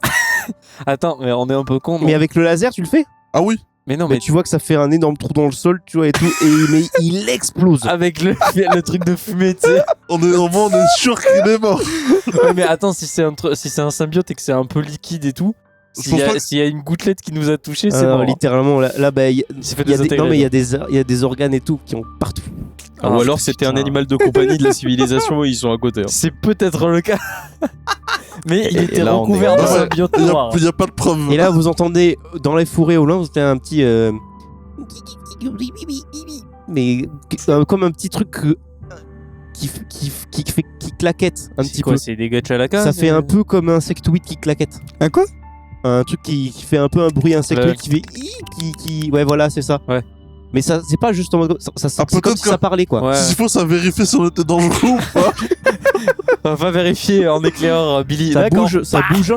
B: Attends, mais on est un peu con. non
A: Mais avec le laser, tu le fais?
C: Ah oui?
B: Mais non,
A: Mais
B: mais
A: tu vois que ça fait un énorme trou dans le sol, tu vois, et tout, mais il explose.
B: avec le truc de fumée, tu sais.
C: On est sûr qu'il est mort.
B: Ouais, mais attends, si c'est un symbiote et que c'est un peu liquide et tout,
C: Je pense pas que-
B: s'il y a une gouttelette qui nous a touché, c'est
A: Alors,
B: mort.
A: littéralement, là, bah, il
B: s'est fait
A: y a des,
B: désintégrer,
A: non, mais il y a des organes et tout qui ont partout.
B: Ah,
D: Ou alors c'était un
B: putain.
D: animal de compagnie de la civilisation et ils sont à côté. hein.
B: C'est peut-être le cas. Mais il
D: Et
B: était
D: là, on
B: recouvert
D: est-
B: de
C: Ouais,
B: symbiote
C: Il
B: noir.
C: y a pas de preuve.
A: Et là, vous entendez dans les forêts au loin, vous entendez un petit. Mais comme un petit truc qui claquette un
B: C'est
A: petit
B: quoi,
A: peu.
B: c'est des gachalakas.
A: Ça fait un peu comme un insectoid qui claquette.
E: Un quoi?
A: Un truc qui fait un peu un bruit insectoid
B: Ouais.
A: qui fait. Ouais, voilà, c'est ça.
B: Ouais.
A: Mais ça, c'est pas juste en mode. C'est
C: Ah,
A: comme
C: peut-être
A: si ça parlait, quoi.
B: Ouais.
C: S'il faut, ça vérifie si on était dangereux ou pas.
B: On va vérifier en éclaireur, Billy.
A: Ça
B: D'accord.
A: bouge, ça bouge.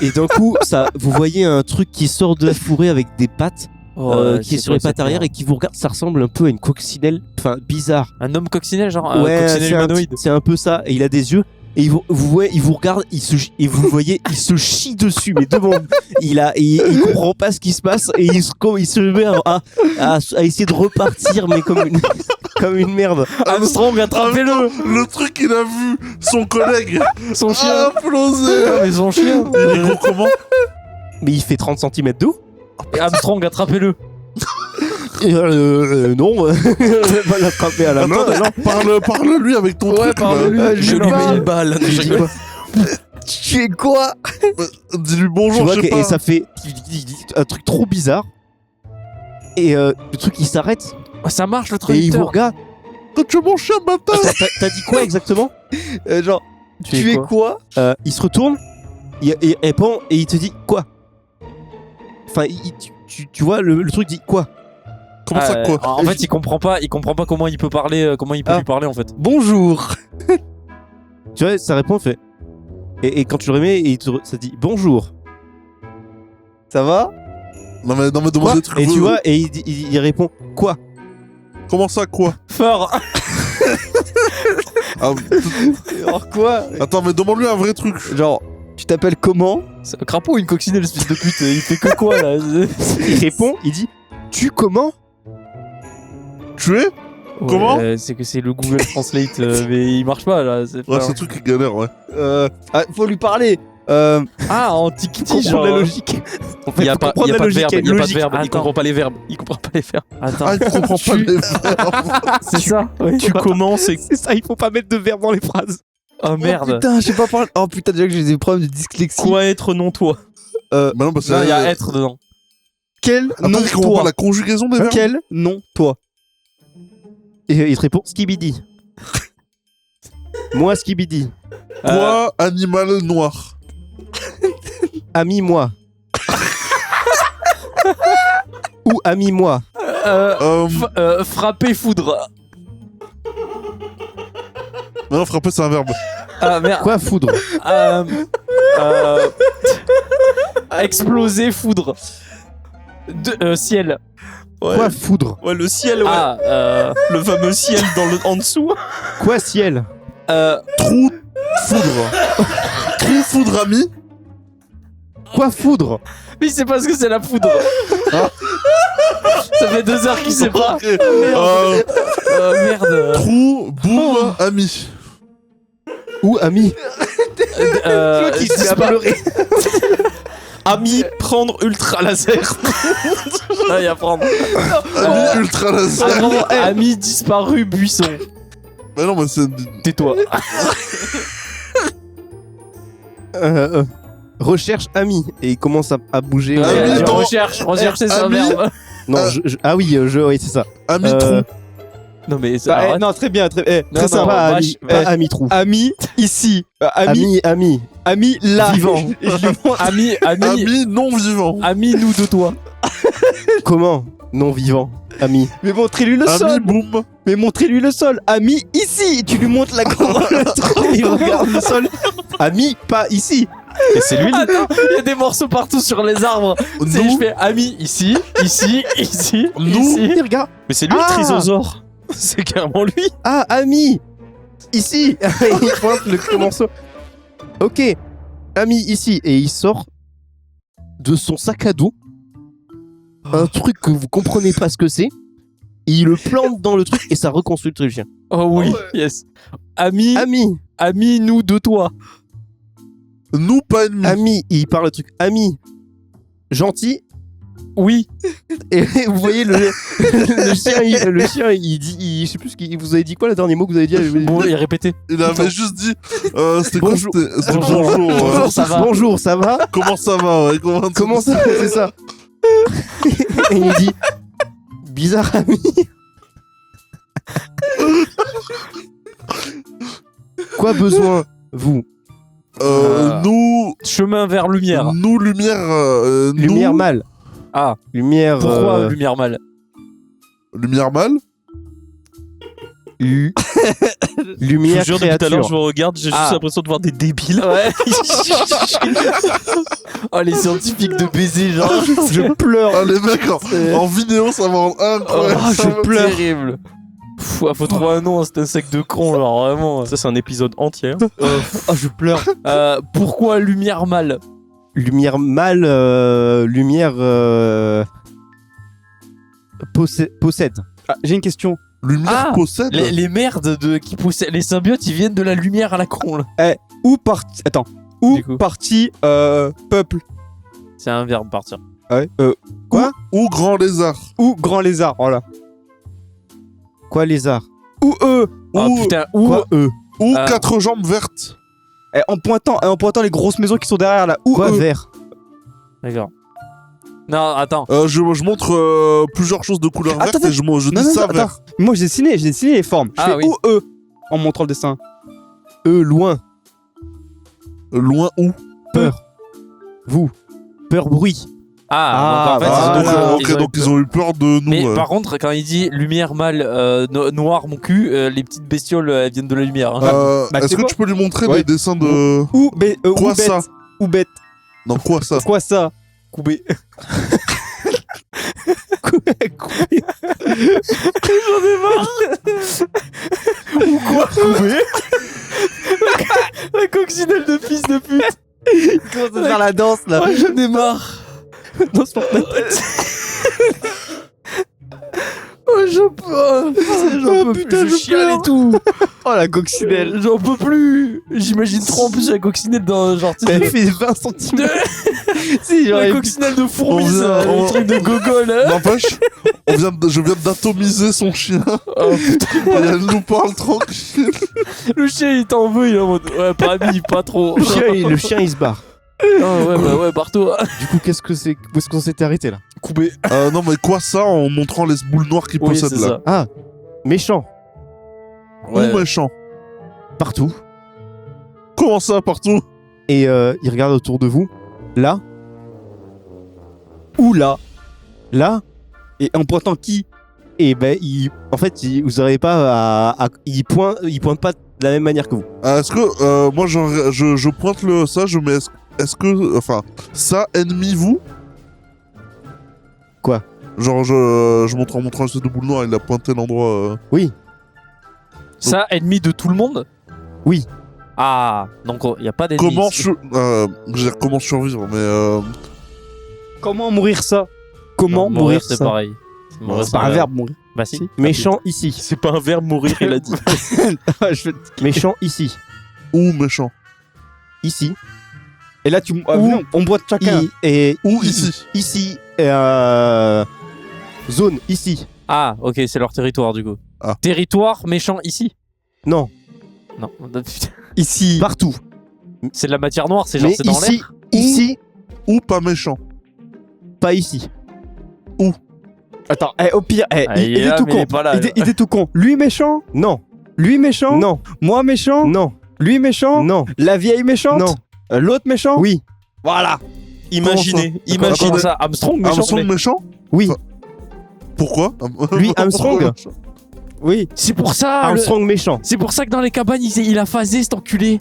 A: Et d'un coup, vous voyez un truc qui sort de la forêt avec des pattes,
B: Oh,
A: qui est
B: c'est
A: sur les
B: quoi
A: pattes
B: cette
A: arrière
B: merde
A: et qui vous regarde. Ça ressemble un peu à une coccinelle, enfin bizarre.
B: Un homme coccinelle, genre un
A: Ouais,
B: coccinelle
A: c'est
B: humanoïde.
A: c'est un peu ça. Et il a des yeux. Et il vous regarde, et vous le voyez, il se chie dessus, mais devant vous. Il comprend pas ce qui se passe et il se met à essayer de repartir, mais comme une merde.
B: Armstrong, attrapez-le.
C: Le truc, il a vu son collègue
B: Son chien.
C: imploser.
B: Ah, mais son chien.
C: Il est gros comment?
A: Mais il fait 30 cm d'eau.
B: Armstrong, attrapez-le.
A: Non, je vais pas l'attraper à la main.
C: Attends, parle-lui avec ton truc.
B: parle-lui.
C: là.
D: Je lui mets une balle.
A: Tu es quoi?
C: Dis-lui
A: Tu
C: bonjour,
A: vois
C: je sais
A: que-
C: pas.
A: et ça fait un truc trop bizarre. Et le truc il s'arrête
B: Oh, ça marche le
A: et il vous
B: traducteur.
A: regarde.
C: Toi, tu es mon chien, bâtard.
A: T'as dit quoi exactement? Genre,
B: Tu es quoi
A: il se retourne, il répond et il te dit quoi? Enfin, tu vois, le truc dit quoi?
C: Comment ça, quoi?
B: En fait, il comprend pas comment il peut parler, comment il peut
E: Ah.
B: lui parler en fait.
E: Bonjour.
A: Tu vois, ça répond, fait. Et quand tu le remets, ça dit bonjour.
E: Ça va?
C: Non, mais
A: Quoi?
C: demande des trucs.
A: Et tu vois, et il répond quoi?
C: Comment ça, quoi?
B: Fort.
C: Ah,
E: Alors quoi?
C: Attends, mais demande-lui un vrai truc.
E: Genre, tu t'appelles comment?
B: C'est un crapaud ou une coccinelle, espèce de pute. Il fait que quoi là?
A: Il répond, il dit tu comment?
C: Tu es? Comment?
B: C'est que c'est le Google Translate, mais il marche pas là. C'est
C: Ouais,
B: pas-
C: c'est un truc qui galère, ouais.
E: Faut lui parler.
B: Ah, en tiki
A: Comprendre
B: genre.
A: la logique. En fait,
D: Il y a
A: faut
D: pas
A: comprendre
D: de
A: la logique,
D: verbe. Il y a pas de
A: logique.
D: verbe. Il
B: Attends.
D: comprend pas les verbes. Il comprend pas les verbes.
B: Attends.
C: Ah, il comprend pas les verbes.
B: C'est ça. Oui.
D: Tu commences et
A: C'est ça, il faut pas mettre de verbe dans les phrases.
B: Oh
E: Oh
B: merde.
E: putain, j'ai pas parlé. Oh putain, déjà que j'ai des problèmes de dyslexie.
D: quoi être non toi.
C: Bah non, bah c'est.
B: Non, il y a être dedans.
E: Quel
C: Attends,
E: nom
C: il comprend pas
E: toi?
C: la conjugaison des verbes.
E: Quel nom toi?
A: Et il te répond Skibidi. Moi, Skibidi.
C: Quoi, animal noir?
A: Ami, moi. Ou ami, moi.
B: Frapper foudre.
C: Mais non, frapper, c'est un verbe.
B: Ah merde.
A: Quoi, foudre?
B: Exploser foudre. Ciel.
D: Ouais.
A: Quoi, foudre?
D: Ouais, le ciel, ouais.
B: Ah,
D: Le fameux ciel en dessous.
A: Quoi, ciel?
C: Trou foudre. Trou foudre ami.
A: Quoi, foudre?
B: mais c'est parce que c'est la foudre.
C: Ah.
B: Ça fait 2 heures qu'il sait pas.
C: Ok.
B: Merde.
C: Trou boum ami.
A: Ou ami? Qui se met à pleurer.
D: Ami, prendre ultra laser.
B: Là, il y a prendre.
C: Ami ultra laser.
B: Ami disparu buisson.
C: Mais non, mais c'est.
B: Tais-toi.
A: Recherche ami. Et il commence à bouger.
C: Ah,
B: Ouais,
C: oui,
B: je
C: attends.
B: recherche, c'est ça,
C: Ami.
B: merde.
A: Non, ah oui, oui, c'est ça.
C: Ami
A: Euh,
C: trou.
B: Non, mais
E: Bah,
B: arrête.
E: non, très bien, très,
B: Non,
E: très
B: non,
E: sympa.
A: Pas
B: vache,
A: ami, pas ami trou.
E: Ami ici.
A: Ami.
E: Ami là.
A: Vivant.
E: Et je lui montre.
B: Ami,
C: Ami non vivant.
B: ami, nous de toi.
A: Comment? Non vivant. Ami.
E: Mais montrez-lui le
C: Ami
E: sol.
C: boum.
E: Mais montrez-lui le sol. Ami ici. Et tu lui montres la couronne.
A: Il regarde le sol. Ami, pas ici.
D: Et c'est lui.
B: Attends, il y a des morceaux partout sur les arbres. Tu sais, je
C: Nous.
B: fais ami ici, ici, ici,
C: Nous.
B: ici.
A: Il regarde.
D: Mais c'est lui
A: Ah.
D: le trisosaure. C'est carrément lui.
A: Ah, ami. Ici. Il pointe le morceau. Ok. Ami, ici. Et il sort de son sac à dos un truc que vous comprenez pas ce que c'est. Il le plante dans le truc et ça reconstruit le truc chien.
B: Oh oui, yes. Ami,
A: Ami,
B: nous de toi.
C: Nous, pas ennemis.
A: ami, il parle le truc. Ami, gentil.
B: Oui.
A: Et vous voyez le chien, il dit, je sais plus ce qu'il vous avez dit quoi le dernier mot que vous avez dit.
B: Bon, il a répété.
C: Il avait juste dit. C'était
A: Bonjour.
C: quoi c'était
B: Bonjour.
C: Bonjour.
B: Ça va.
A: Bonjour, ça va?
C: Comment ça va ouais,
A: Comment ça? C'est ça. Et il dit bizarre ami. Quoi besoin vous?
C: Nous.
B: Chemin vers lumière.
C: Nous, lumière.
A: Lumière
C: nous,
A: mal.
B: Ah,
A: Lumière.
B: pourquoi lumière mal?
C: Lumière mal.
A: Lumière
D: Je vous jure, depuis tout à l'heure,
A: créature.
D: je vous regarde, j'ai
B: Ah.
D: juste l'impression de voir des débiles.
B: Ouais. Oh, les scientifiques de baiser, genre.
A: Je pleure.
C: Ah, les mecs, en vidéo, ça va rendre incroyable.
B: Oh,
C: Ça va-
B: je pleure. Terrible. Pff, faut trouver un nom, c'est un sac de con, genre vraiment.
D: Ça, c'est un épisode entier.
A: Oh, je pleure.
B: Pourquoi lumière mal?
A: Lumière mal. Lumière. Possède.
E: Ah, j'ai une question.
C: Lumière
B: Ah,
C: possède.
B: Les merdes qui possèdent les symbiotes, ils viennent de la lumière à la con là.
E: Où parti. Attends. Où
B: Du coup.
E: parti peuple?
B: C'est un verbe partir.
E: Ouais.
A: Quoi?
C: Ou grand lézard.
E: Où grand lézard? Voilà.
A: Quoi lézard?
E: Où eux?
B: Oh
E: Où
B: putain, où
A: Quoi eux?
C: Ou
B: Ah.
C: 4 jambes vertes.
E: en pointant les grosses maisons qui sont derrière là. Où
A: Quoi
E: eux?
A: vert?
B: D'accord. Non, attends.
C: Je montre plusieurs choses de couleur
E: Attends,
C: verte et je
E: Non,
C: dis
E: non,
C: ça
E: attends.
C: vert.
E: Moi j'ai dessiné les formes. Je
B: Ah,
E: fais
B: oui.
E: où eux? En montrant le dessin.
A: Loin.
C: Loin où
A: Vous. Peur bruit.
B: Ah, donc en fait,
E: Ah,
B: ils ont-
E: voilà.
C: ok, donc ils ont eu peur de nous.
B: Mais par contre, quand il dit lumière mal, noir mon cul, les petites bestioles elles viennent de la lumière. Hein.
E: bah,
C: Est-ce
E: c'est
C: que
E: quoi
C: tu peux lui montrer
E: Ouais.
C: les dessins de.
E: Où
C: Quoi
E: bête?
C: ça
E: Où bête?
C: Non, quoi ça
E: Quoi ça?
B: Coubé. La coccinelle de fils de pute.
E: Comment ça faire la danse là?
B: Oh, j'en ai marre.
E: Dans ce Fortnite.
B: Oh, j'en peux plus.
E: putain,
B: Je
E: je
B: chiale
E: pleure.
B: et tout.
E: Oh la coccinelle.
B: J'en peux plus. J'imagine trop en plus la coccinelle dans genre. tu sais,
A: Elle fait 20 cm.
E: Si
B: la
E: j'aurais
B: coccinelle de fourmi,
C: On vient-
B: ça,
C: on-
B: le truc de gogol. Hein.
C: N'empêche, je viens d'atomiser son chien.
B: Oh putain,
C: Et elle nous parle tranquille.
B: le chien il t'en veut, il est en mode ouais, pas ami, pas trop.
A: Le chien il se barre.
B: Ah ouais, bah ouais, partout.
A: Du coup, qu'est-ce que c'est? Où est-ce qu'on s'était arrêté là?
B: Coupé.
C: Non, mais quoi ça en montrant les boules noires qu'il
B: Oui,
C: possède
B: c'est
C: là
B: ça.
A: Ah, méchant.
C: Ou méchant
A: Partout.
C: Comment ça partout
A: Et il regarde autour de vous. Là,
E: où là?
A: là.
E: Et en pointant qui?
A: Et ben, en fait, vous n'arrivez pas il pointe pas de la même manière que vous.
C: Est-ce que moi je pointe ça, je mets est-ce que enfin ça ennemi vous
A: Quoi?
C: Genre je montre en montrant l'espèce de boule noire, il a pointé l'endroit.
A: Oui.
B: Ça, ennemi de tout le monde?
A: Oui.
B: Ah, donc il y a pas d'ennemi.
C: Comment
B: ici.
C: je veux dire comment survivre mais
E: Comment mourir ça? Comment
B: Non,
E: mourir
B: c'est
E: ça?
B: pareil. Mourir,
E: C'est pas un verbe mourir.
B: Bah si.
A: Méchant ici.
D: C'est pas un verbe mourir, il a dit.
A: Méchant ici.
C: ou méchant
A: Ici.
E: Et là tu non, on boite chacun.
A: Et
C: ou ici.
A: Ici. Zone ici.
B: Ah, ok, c'est leur territoire du coup.
C: Ah.
B: Territoire méchant ici?
A: Non.
B: Non. Putain.
E: Ici.
A: Partout.
B: C'est de la matière noire, c'est genre
A: Mais
B: c'est dans
A: ici.
B: l'air.
A: Ici.
C: Ou pas méchant.
A: Pas ici.
E: Attends, au pire,
B: Ah,
E: il est
B: là,
E: tout
B: mais il
E: con.
B: est pas là, là.
E: Il est tout con. Lui méchant?
A: Non.
E: Lui méchant?
A: Non.
E: Moi méchant?
A: Non.
E: Lui méchant?
A: Non.
E: La vieille méchante?
A: Non.
E: L'autre méchant?
A: Oui.
E: Voilà.
D: Imaginez,
C: Comment
D: imaginez.
B: Comment ça? Armstrong méchant?
C: Armstrong méchant
A: Oui.
C: Enfin, pourquoi
A: Lui, Armstrong.
E: Oui.
B: C'est pour ça.
A: Armstrong méchant.
B: C'est pour ça que dans les cabanes, il a phasé cet enculé.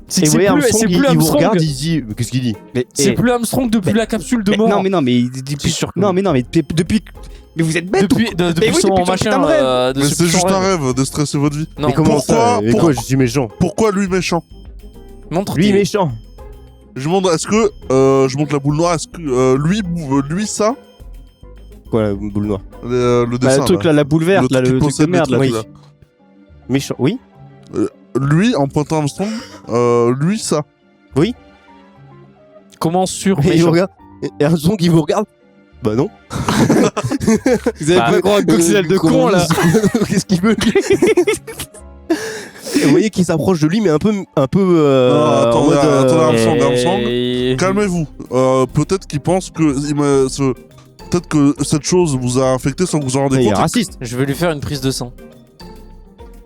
B: C'est
A: Et
B: que
A: vous voyez, Armstrong,
B: c'est plus
A: il vous
B: Armstrong.
A: regarde, il dit. Qu'est-ce qu'il dit?
E: Mais
B: C'est plus Armstrong depuis la capsule de mort.
E: non, mais
B: C'est
E: depuis.
B: sûr que
E: Non,
B: oui.
E: mais non, mais depuis. Mais vous êtes bête.
B: Depuis
E: oui,
B: son
E: depuis son
B: machin.
E: putain de rêve.
B: de
C: Mais
B: ce
C: c'est
B: putain
C: juste un
B: rêve.
C: rêve de stresser votre vie.
B: Non,
A: Mais comment ça?
C: Pourquoi-
A: Mais quoi, je dis méchant.
C: Pourquoi lui méchant
B: montre
A: Lui
B: tes-
A: méchant.
C: Je montre est-ce que je montre la boule noire, est-ce que lui ça
A: quoi, la boule noire?
C: Le
E: Bah,
C: dessin.
E: le truc
C: là.
E: là, la boule verte, là,
C: truc qui
E: le truc de
C: possède les
E: merde là.
C: trucs,
A: oui.
C: là.
A: Méchant, oui.
C: Lui, en pointant Armstrong, lui, ça.
B: Comment sûr
A: Et il
B: méchant
A: vous regarde. Et un son qui vous regarde. Bah non.
E: Vous avez
B: Bah,
E: pas gros un coccinelle de con là.
A: Qu'est-ce qu'il veut? Et vous voyez qu'il s'approche de lui, mais un peu.
C: Non,
A: en
C: attendez,
A: mode,
C: attendez, Armstrong.
B: Et-
C: Calmez-vous. Peut-être qu'il pense que. Peut-être que cette chose vous a infecté sans que vous en rendez
A: Il est
C: compte.
A: raciste.
B: Je vais lui faire une prise de sang.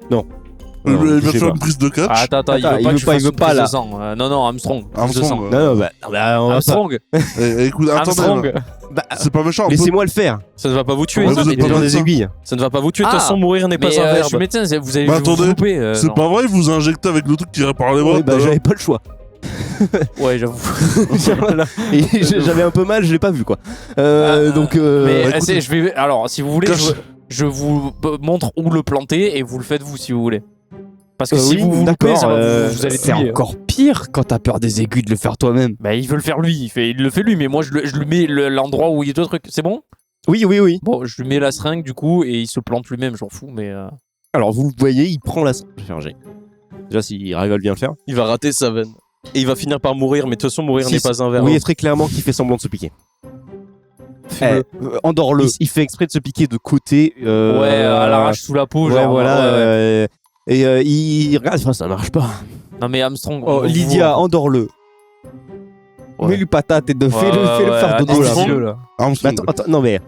C: Il
A: Non,
C: va
A: je
C: te
A: sais
C: faire
A: pas.
C: une prise de catch.
B: Ah, attends, il
E: Attends,
B: veut pas que je fasse
E: il veut
B: une
E: pas,
B: prise
E: là.
B: de sang. Non, Armstrong. Prise de sang.
C: Armstrong.
A: Non, non, bah, on va
B: Armstrong.
C: Écoute, attendez.
B: Armstrong.
A: Bah,
C: C'est pas méchant.
A: laissez-moi le faire.
D: Ça ne va pas vous tuer.
C: Ouais,
D: ça,
C: vous
D: mais
C: êtes
A: Il est
C: pas
A: dans des
C: médecin.
A: aiguilles.
D: ça ne va pas vous tuer. De toute
B: Ah.
D: façon, mourir n'est pas
B: Mais
D: un
B: je suis
D: verbe.
B: médecin, vous allez
C: Bah,
B: vous
C: attendez,
B: couper.
C: C'est pas vrai, il vous a injecté avec le truc qui répare les bras.
A: Ouais, bah, j'avais pas le choix.
B: Ouais, j'avoue.
A: Voilà. Et j'avais un peu mal, je l'ai pas vu quoi. Donc.
B: Mais
C: écoutez.
B: c'est- je vais. Alors, si vous voulez,
C: Cache.
B: je vous montre où le planter et vous le faites vous si vous voulez. Parce que
A: Oui,
B: si vous vous
A: d'accord,
B: loupez, ça va vous allez
E: C'est
B: douiller.
E: encore pire quand t'as peur des aiguilles de le faire toi-même.
B: Bah, il veut le faire lui. Il le fait lui, mais moi, je lui mets l'endroit où il y a deux trucs. C'est bon?
A: Oui, oui, oui.
B: Bon, je lui mets la seringue du coup et il se plante lui-même, j'en fous, mais.
A: Alors vous le voyez, il prend la. Je vais faire un jet. Déjà, s'il arrive à bien le faire.
D: Il va rater sa veine. Et il va finir par mourir, mais de toute façon, mourir
A: Si,
D: n'est pas un verbe.
A: Oui, très clairement qu'il fait semblant de se piquer.
E: Endors-le.
A: Il fait exprès de se piquer de côté.
B: Ouais, à l'arrache sous la peau,
A: Ouais,
B: genre.
A: voilà.
B: ouais.
A: Et il regarde, enfin, ça marche pas.
B: Non, mais Armstrong.
E: Oh,
B: on
E: Lydia,
B: voit.
E: endors-le.
B: Ouais.
E: Mets-lui patate et fais-le
B: Ouais,
E: faire dodo là.
B: anesthésie-le, là.
A: Mais
C: Armstrong.
A: attends, non mais.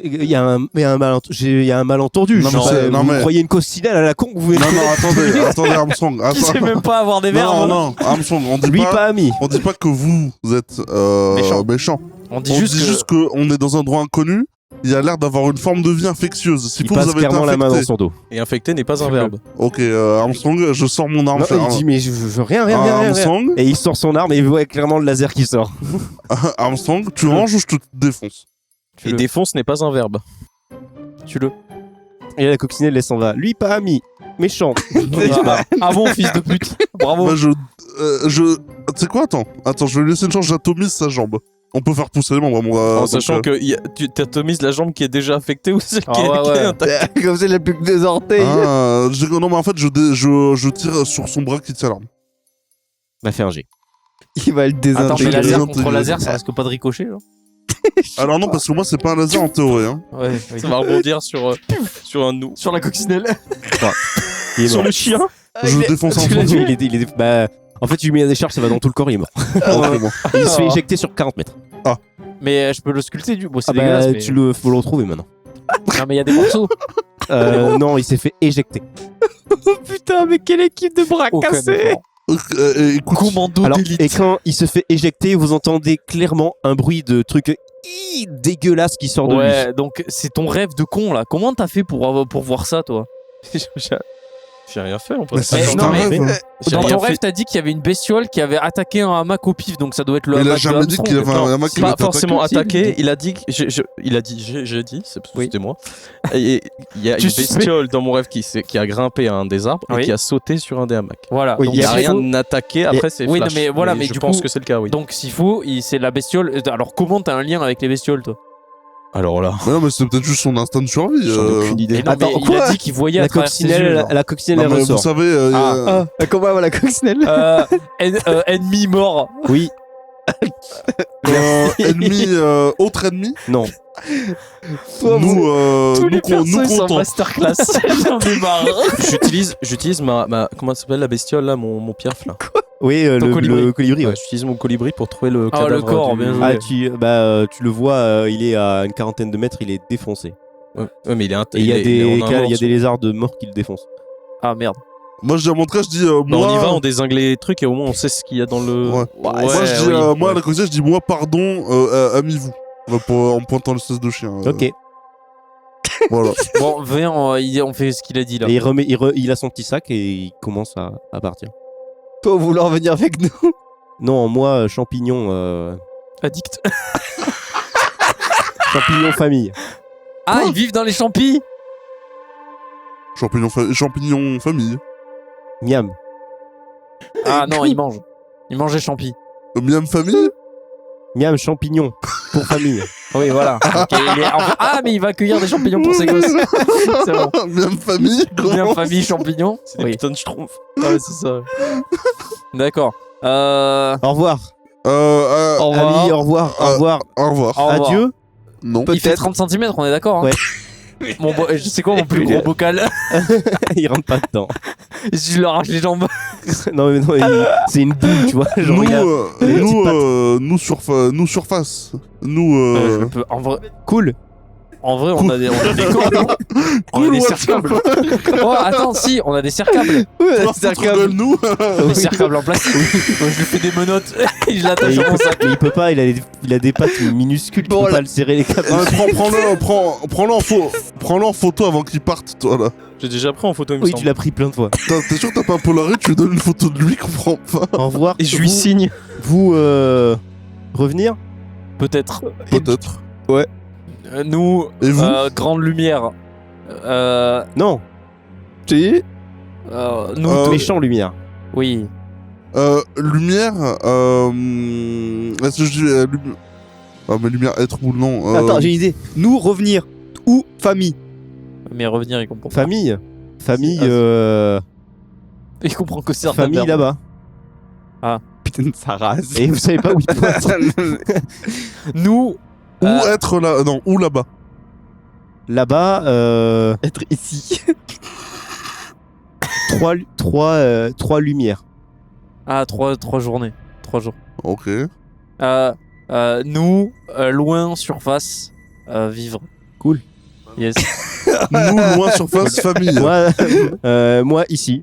A: Il y a un malentendu.
C: Non, mais c'est- non,
A: vous
C: mais-
A: croyez une coccinelle à la con que vous venez
C: Non, non, attendez, Armstrong.
B: Qui sait
C: Attends.
B: même pas avoir des verbes.
C: Non, non, Armstrong,
A: Lui pas ami.
C: on dit pas que vous êtes
B: Méchant.
C: méchant.
B: On
C: On
B: dit juste que.
C: qu'on est dans un endroit inconnu. Il a l'air d'avoir une forme de vie infectieuse. Si
A: Il
C: vous
A: passe
C: avez été
A: clairement la main dans
C: infecté.
A: son dos.
D: Et infecté n'est pas un
B: Fais-le.
D: verbe.
C: Ok, Armstrong, je sors mon arme.
A: Non, il dit mais je rien.
C: Armstrong,
A: Et il sort son arme et il voit clairement le laser qui sort.
C: Armstrong, tu ranges ou je te défonce?
B: Tu
D: Et
B: le-
D: défonce n'est pas un verbe.
B: Tu-le.
A: Et là, la coccinelle elle s'en va. Lui pas ami. Méchant.
B: Ah bon, fils de pute. Bravo.
C: Bah, tu sais quoi, attends, je vais lui laisser une chance, j'atomise sa jambe. On peut faire pousser les membres, moi.
D: En sachant que tu t'atomises la jambe qui est déjà affectée ou celle
B: Ah
D: qui est
B: ouais.
D: intacte.
E: Comme ça, il a plus que deux orteils.
C: Non, mais en fait, je tire sur son bras qui tient l'arme.
A: Bah fais un G.
E: Il va le
B: Attends, mais
C: Intégré,
E: désintégrer.
B: laser
C: intégré.
B: contre laser, ça risque pas de ricocher, là.
C: Alors non, parce que moi, c'est pas un laser en théorie. Hein.
B: Ouais.
D: Ça va rebondir sur un nous.
B: Sur la coccinelle.
A: Il est
D: Sur
A: mort.
D: le chien.
C: Je défonce un peu.
A: Bah, en fait, tu lui mets la décharge, ça va dans tout le corps, il est mort. Et il se fait éjecter sur 40 mètres.
B: Mais je peux le sculpter du. Bon, c'est
A: Ah bah,
B: dégueulasse. Mais...
A: faut le retrouver maintenant.
B: Non, mais il y a des morceaux.
A: Non, il s'est fait éjecter.
E: Oh putain, mais quelle équipe de bras
B: Aucun
E: cassés.
B: effort.
C: Écoute,
B: Commando
A: Alors,
B: d'élite.
A: et quand il se fait éjecter, vous entendez clairement un bruit de truc dégueulasse qui sort de lui.
B: Ouais, donc c'est ton rêve de con là. Comment t'as fait pour voir ça, toi?
D: J'ai rien fait en
C: mais
D: fait.
C: c'est
B: Eh,
C: juste
B: non,
C: un
B: mais-
C: rêve. hein.
D: J'ai
B: Dans
D: rien
B: ton
D: fait.
B: rêve, t'as dit qu'il y avait une bestiole qui avait attaqué un hamac au pif, donc ça doit être le
C: Il a
B: hamac de
C: jamais dit qu'il y
B: Armstrong.
C: avait un
D: Non,
C: hamac qui
D: pas
C: va
D: forcément
C: t'attaquer.
D: attaqué. Il a dit, j'ai dit, c'était moi. Et il y a
B: Tu
D: une
B: suspectes.
D: bestiole dans mon rêve qui a grimpé à un des arbres et
B: Oui.
D: qui a sauté sur un des hamacs.
B: Voilà.
E: Oui,
B: donc
D: Il n'y a
B: s'il
D: rien
B: faut-
D: attaqué. Après, c'est
B: oui, non,
D: flash.
B: mais voilà, mais
D: je
B: du
D: pense
B: coup-
D: que c'est le cas, oui.
B: Donc s'il faut, c'est la bestiole. Alors comment t'as un lien avec les bestioles, toi?
D: Alors là,
C: Mais non, mais c'est peut-être juste son instinct de survie.
D: j'en ai aucune idée.
B: Et non,
A: Attends,
B: mais il
A: quoi
B: a dit qu'il voyait à
A: La
B: travers ses yeux.
A: coccinelle,
B: genre.
A: la coccinelle,
C: Non,
A: elle
C: mais vous
A: ressort.
C: savez,
E: Comment va la coccinelle?
B: Ennemi mort.
A: Oui,
C: ennemi, autre ennemi,
A: non.
E: Toi,
C: nous,
B: Tous les
C: nous
B: personnages sont
C: comptons.
B: masterclass. J'en ai marre.
D: J'utilise ma comment ça s'appelle la bestiole là, mon piaf là.
A: Oui,
B: Ton colibri.
A: le colibri, ouais.
D: Ouais, j'utilise mon colibri pour trouver le
B: Ah,
D: cadavre.
B: le corps, bien joué.
A: Ah, tu le vois, il est à une quarantaine de mètres, il est défoncé.
D: Ouais, mais il est
A: Et il y a des
D: on a un morceau.
A: lézards de mort qui le défoncent.
B: Ah merde.
C: Moi, je dis à mon frère, je dis,
D: Bah,
C: moi.
D: on y va, on dézingue les trucs et au moins on sait ce qu'il y a dans le.
C: Ouais.
B: Ouais,
C: Moi, je dis,
B: oui.
C: moi, à la coccinelle, je dis, moi, pardon, ami-vous. En pointant l'espèce de chien.
A: Ok.
C: Voilà.
B: Bon, viens, on fait ce qu'il a dit là.
A: Et il a son petit sac et il commence à partir.
E: Toi, vouloir venir avec nous?
A: Non, moi, champignon
B: Addict.
A: champignon famille.
B: Ah, ils vivent dans les champis.
C: Champignon famille.
A: Miam.
B: Ah non, ils mangent. Ils mangent les champis.
C: Miam famille.
A: Miam champignon. pour famille.
B: Oui, voilà. Ok, ah, mais il va accueillir des champignons pour ses gosses. C'est bon.
C: Bien de famille,
B: Bien
C: comment
B: famille champignons.
D: C'est des
B: Oui.
D: putains de schtroumpfs.
B: Ouais, c'est ça. D'accord.
A: Au revoir.
B: Au revoir.
A: Ali, au revoir. Au revoir.
C: Au revoir.
B: Au revoir.
A: Adieu.
C: Non.
B: Il fait 30 cm, on est d'accord hein.
A: Ouais.
B: Je sais quoi mon plus gros bocal?
A: Il rentre pas dedans.
B: Je lui arrache les jambes.
A: Non, mais non, c'est une boule, tu vois. Genre,
C: Nous,
A: regarde. les petites pattes.
C: nous surface. Nous,
B: Je peux...
A: Cool.
B: En vrai, on a des cordes. hein. On a
C: Cool,
B: des
C: what
B: serre-câbles. Oh, attends, si, on a des serre-câbles.
C: nous.
B: Des serre-câbles en plastique. Moi, je lui fais des menottes et je
A: Mais
B: l'attache
A: il,
B: à mon
A: peut,
B: sac.
A: mais il peut pas, il a des pattes minuscules,
E: Bon,
A: il peut
E: là-
A: pas le serrer les câbles.
C: Prends-le en photo avant qu'il parte, toi là.
D: J'ai déjà pris en photo, il me
A: Oui,
D: semble.
A: tu l'as pris plein de fois.
C: T'es sûr que t'as pas un Polaroid, tu lui donnes une photo de lui, comprends pas.
A: Au revoir.
D: Et je lui
A: Vous-
D: signe.
A: Vous revenir
B: Peut-être.
C: Peut-être.
B: Nous,
C: Et vous
B: grande lumière.
A: Non,
E: Si.
B: Nous,
A: méchant lumière.
B: oui.
C: Lumière. Est-ce que je dis. Ah, mais lumière, être ou non.
E: Attends, j'ai une idée. Nous revenir. Ou famille.
B: Mais revenir, il comprend pas.
A: Famille. Famille.
B: Il comprend que c'est un
A: Famille
B: verbe.
A: là-bas.
E: Putain de sa race.
A: Et vous savez pas où il pointe.
B: Nous,
C: Ou être là. Non, ou là-bas.
A: Là-bas,
E: Être ici.
A: trois lumières.
B: ah, 3 journées. 3 jours.
C: Ok.
B: Nous, loin, surface, vivre.
A: Cool.
B: Yes.
C: Nous, loin, surface, famille.
A: Moi ici.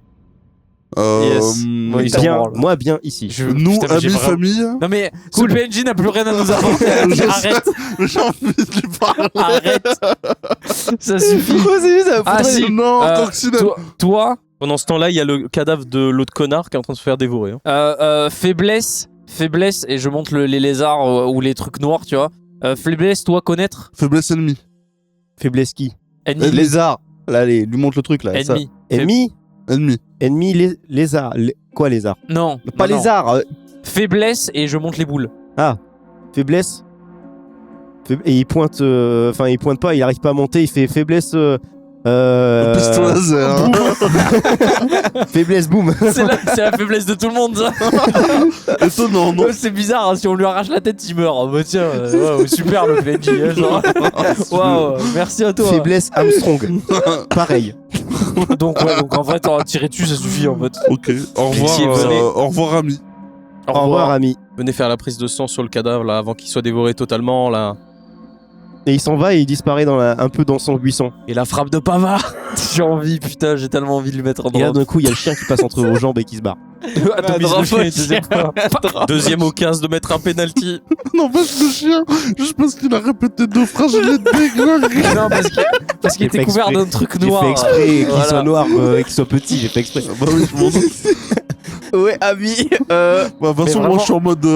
B: Yes. Moi, ils s'en
A: Bien,
B: branlent.
A: moi bien ici.
C: Nous,
B: Putain, mais j'ai
C: amis,
B: vraiment-
C: famille.
B: Non mais
A: Cool.
B: ce PNJ n'a plus rien à nous apporter.
C: Je sais.
B: Arrête,
C: J'ai envie de lui parler.
B: arrête. Ça suffit. Ah si.
C: Non,
B: Euh,
C: coccinelle.
B: Toi,
D: Pendant ce temps-là, il y a le cadavre de l'autre connard qui est en train de se faire dévorer. hein.
B: faiblesse, et je montre les lézards ou les trucs noirs, tu vois. Faiblesse, toi connaître.
C: Faiblesse ennemie.
A: Faiblesse qui
B: Ennemi.
E: Lézard. Là, allez, lui montre le truc là. ça.
B: Ennemi.
A: Ennemi.
C: Ennemi.
A: Ennemi lézard. Quoi lézard
B: Non.
E: Pas
B: non, non.
E: lézard.
B: Faiblesse et je monte les boules.
A: Faiblesse. Et il pointe. Enfin, il pointe pas, il arrive pas à monter, il fait faiblesse.
C: Pistolet laser.
A: Faiblesse, boum.
B: C'est la faiblesse de tout le monde, ça.
C: Étonnant, non?
B: Ouais, c'est bizarre, hein, si on lui arrache la tête, il meurt. Bah tiens, waouh, super le PNJ. hein, genre. Waouh, merci à toi.
A: Faiblesse Armstrong. Pareil.
B: Donc en vrai, t'en as tiré dessus, ça suffit en fait.
C: Ok. Au revoir,
D: Si, venez.
C: au revoir, ami.
B: Au
A: Au revoir, ami.
D: Venez faire la prise de sang sur le cadavre là avant qu'il soit dévoré totalement là.
A: Et il s'en va et il disparaît un peu dans son buisson.
D: Et la frappe de Pavard.
B: J'ai envie, putain, j'ai tellement envie de lui mettre en
A: Et là,
B: droite.
A: d'un coup, il y a le chien qui passe entre vos jambes et qui se barre.
B: Atomise le chien, deuxième fois.
D: Deuxième occasion de mettre un penalty.
C: Non, vache le chien. Juste parce qu'il a répété 2 phrases, je l'ai dégueulé.
B: Non, parce qu'il
A: J'ai fait
B: était couvert
A: exprès.
B: d'un truc
A: J'ai
B: noir.
A: fait exprès qu'il
B: Voilà.
A: soit noir et qu'il soit petit, j'ai fait exprès.
C: Bah oui, je m'en doute.
E: Ouais, ami.
C: Bah, de toute façon,
B: vraiment-
C: moi, je suis en mode.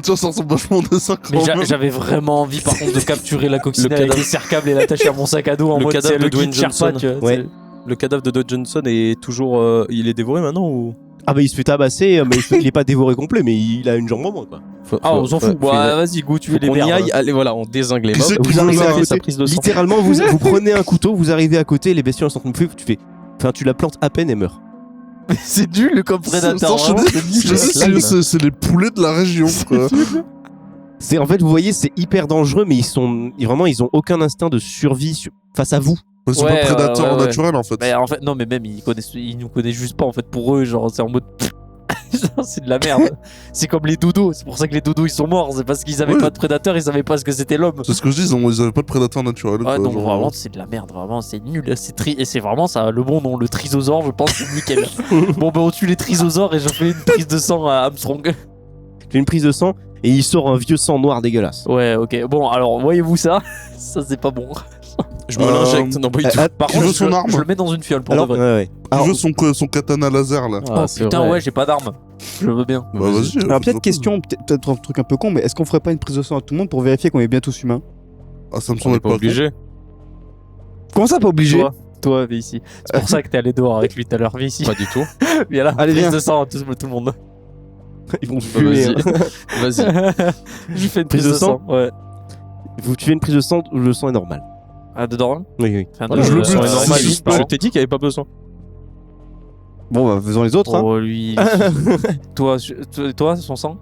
C: Tiens, ça ressemble vachement des 5
B: Mais j'avais vraiment envie par contre de capturer la coccinelle
D: Le
B: avec
D: cadavre-
B: les serre-câbles et l'attacher à mon sac à dos en
D: Le
B: mode
D: cadavre
B: c'est
D: de
B: le
D: Dwayne
B: guide Sherpa,
D: Johnson.
B: tu vois,
A: Ouais.
B: c'est-
D: Le cadavre de Dodge Johnson est toujours. Il est dévoré maintenant ou
A: Ah bah il se fait tabasser, mais il est pas dévoré complet, mais il a une jambe en moins quoi.
B: Ah, on s'en fout. Bah, vas-y, go, tu es les
D: On y
B: merdes.
D: aille, allez voilà, on dézingue les
C: Qui
D: mobs.
C: c'est qui
A: Vous arrivez
C: veut
A: à
C: ça
A: côté,
D: sa prise de sang.
A: littéralement vous prenez un couteau, vous arrivez à côté, les bestioles sont en train de bouffer, tu fais. Enfin tu la plantes à peine et meurt.
B: C'est nul comme prédateur.
C: Sans
B: vraiment,
C: je
B: c'est
C: dis,
B: nul.
C: c'est les poulets de la région, quoi.
A: C'est en fait vous voyez c'est hyper dangereux, mais ils ont aucun instinct de survie face à vous.
C: Mais c'est
B: Ouais,
C: pas prédateur
B: ouais.
C: naturel, en fait.
B: Bah, en fait, non, mais même ils nous connaissent juste pas en fait pour eux, genre c'est en mode. Genre, c'est de la merde. C'est comme les dodos, c'est pour ça que les dodos ils sont morts, c'est parce qu'ils avaient
C: Ouais.
B: pas de prédateurs, ils savaient pas ce que c'était l'homme.
C: C'est ce que je dis, ils avaient pas de prédateur naturel.
B: Ah
C: quoi,
B: non,
C: genre.
B: vraiment c'est de la merde, vraiment c'est nul, et c'est vraiment ça le bon nom, le trisosaure, je pense c'est nickel. Bon bah on tue les trisosaures et je fais une prise de sang à Armstrong.
A: J'ai une prise de sang et il sort un vieux sang noir dégueulasse.
B: Ouais, ok, bon alors voyez-vous ça, ça c'est pas bon.
D: Je me l'injecte. Non, pas du tout.
B: Par
C: Qui veut
B: contre,
C: son arme
B: je le mets dans une fiole pour
A: Alors
B: de vrai.
A: ouais.
C: Tu
E: Alors-
C: veux son katana laser, là.
B: Oh
D: Ah, c'est
B: putain,
D: vrai.
B: ouais, j'ai pas d'arme. Je veux bien.
C: Bah vas-y.
E: Alors peut-être question, peut-être un truc un peu con, mais est-ce qu'on ferait pas une prise de sang à tout le monde pour vérifier qu'on est bien tous humains?
C: Ah, ça me
D: On
C: semble
D: n'est pas
C: con.
D: obligé.
E: Comment ça, pas obligé?
B: Toi, viens ici. C'est pour ça que t'es allé dehors avec lui tout à l'heure, viens ici.
D: Pas du tout.
B: Viens là,
E: Allez,
B: prise
E: viens.
B: de sang à tout le monde.
A: Ils vont
D: Bah,
A: fumer.
D: vas-y.
A: hein.
D: Vas-y.
B: Je fais une
A: Prise
B: prise
A: de
B: de sang. Ouais.
A: Tu fais une prise de sang où le sang est normal.
B: Ah, de Doran
A: Oui, oui.
B: Enfin,
C: je le
B: de-
C: bute.
B: de-
C: Normal,
B: de-
C: juste
B: pardon.
D: Je t'ai dit qu'il n'y avait pas besoin.
E: Bon, bah, faisons les autres. Hein.
B: Oh, lui. Toi, son sang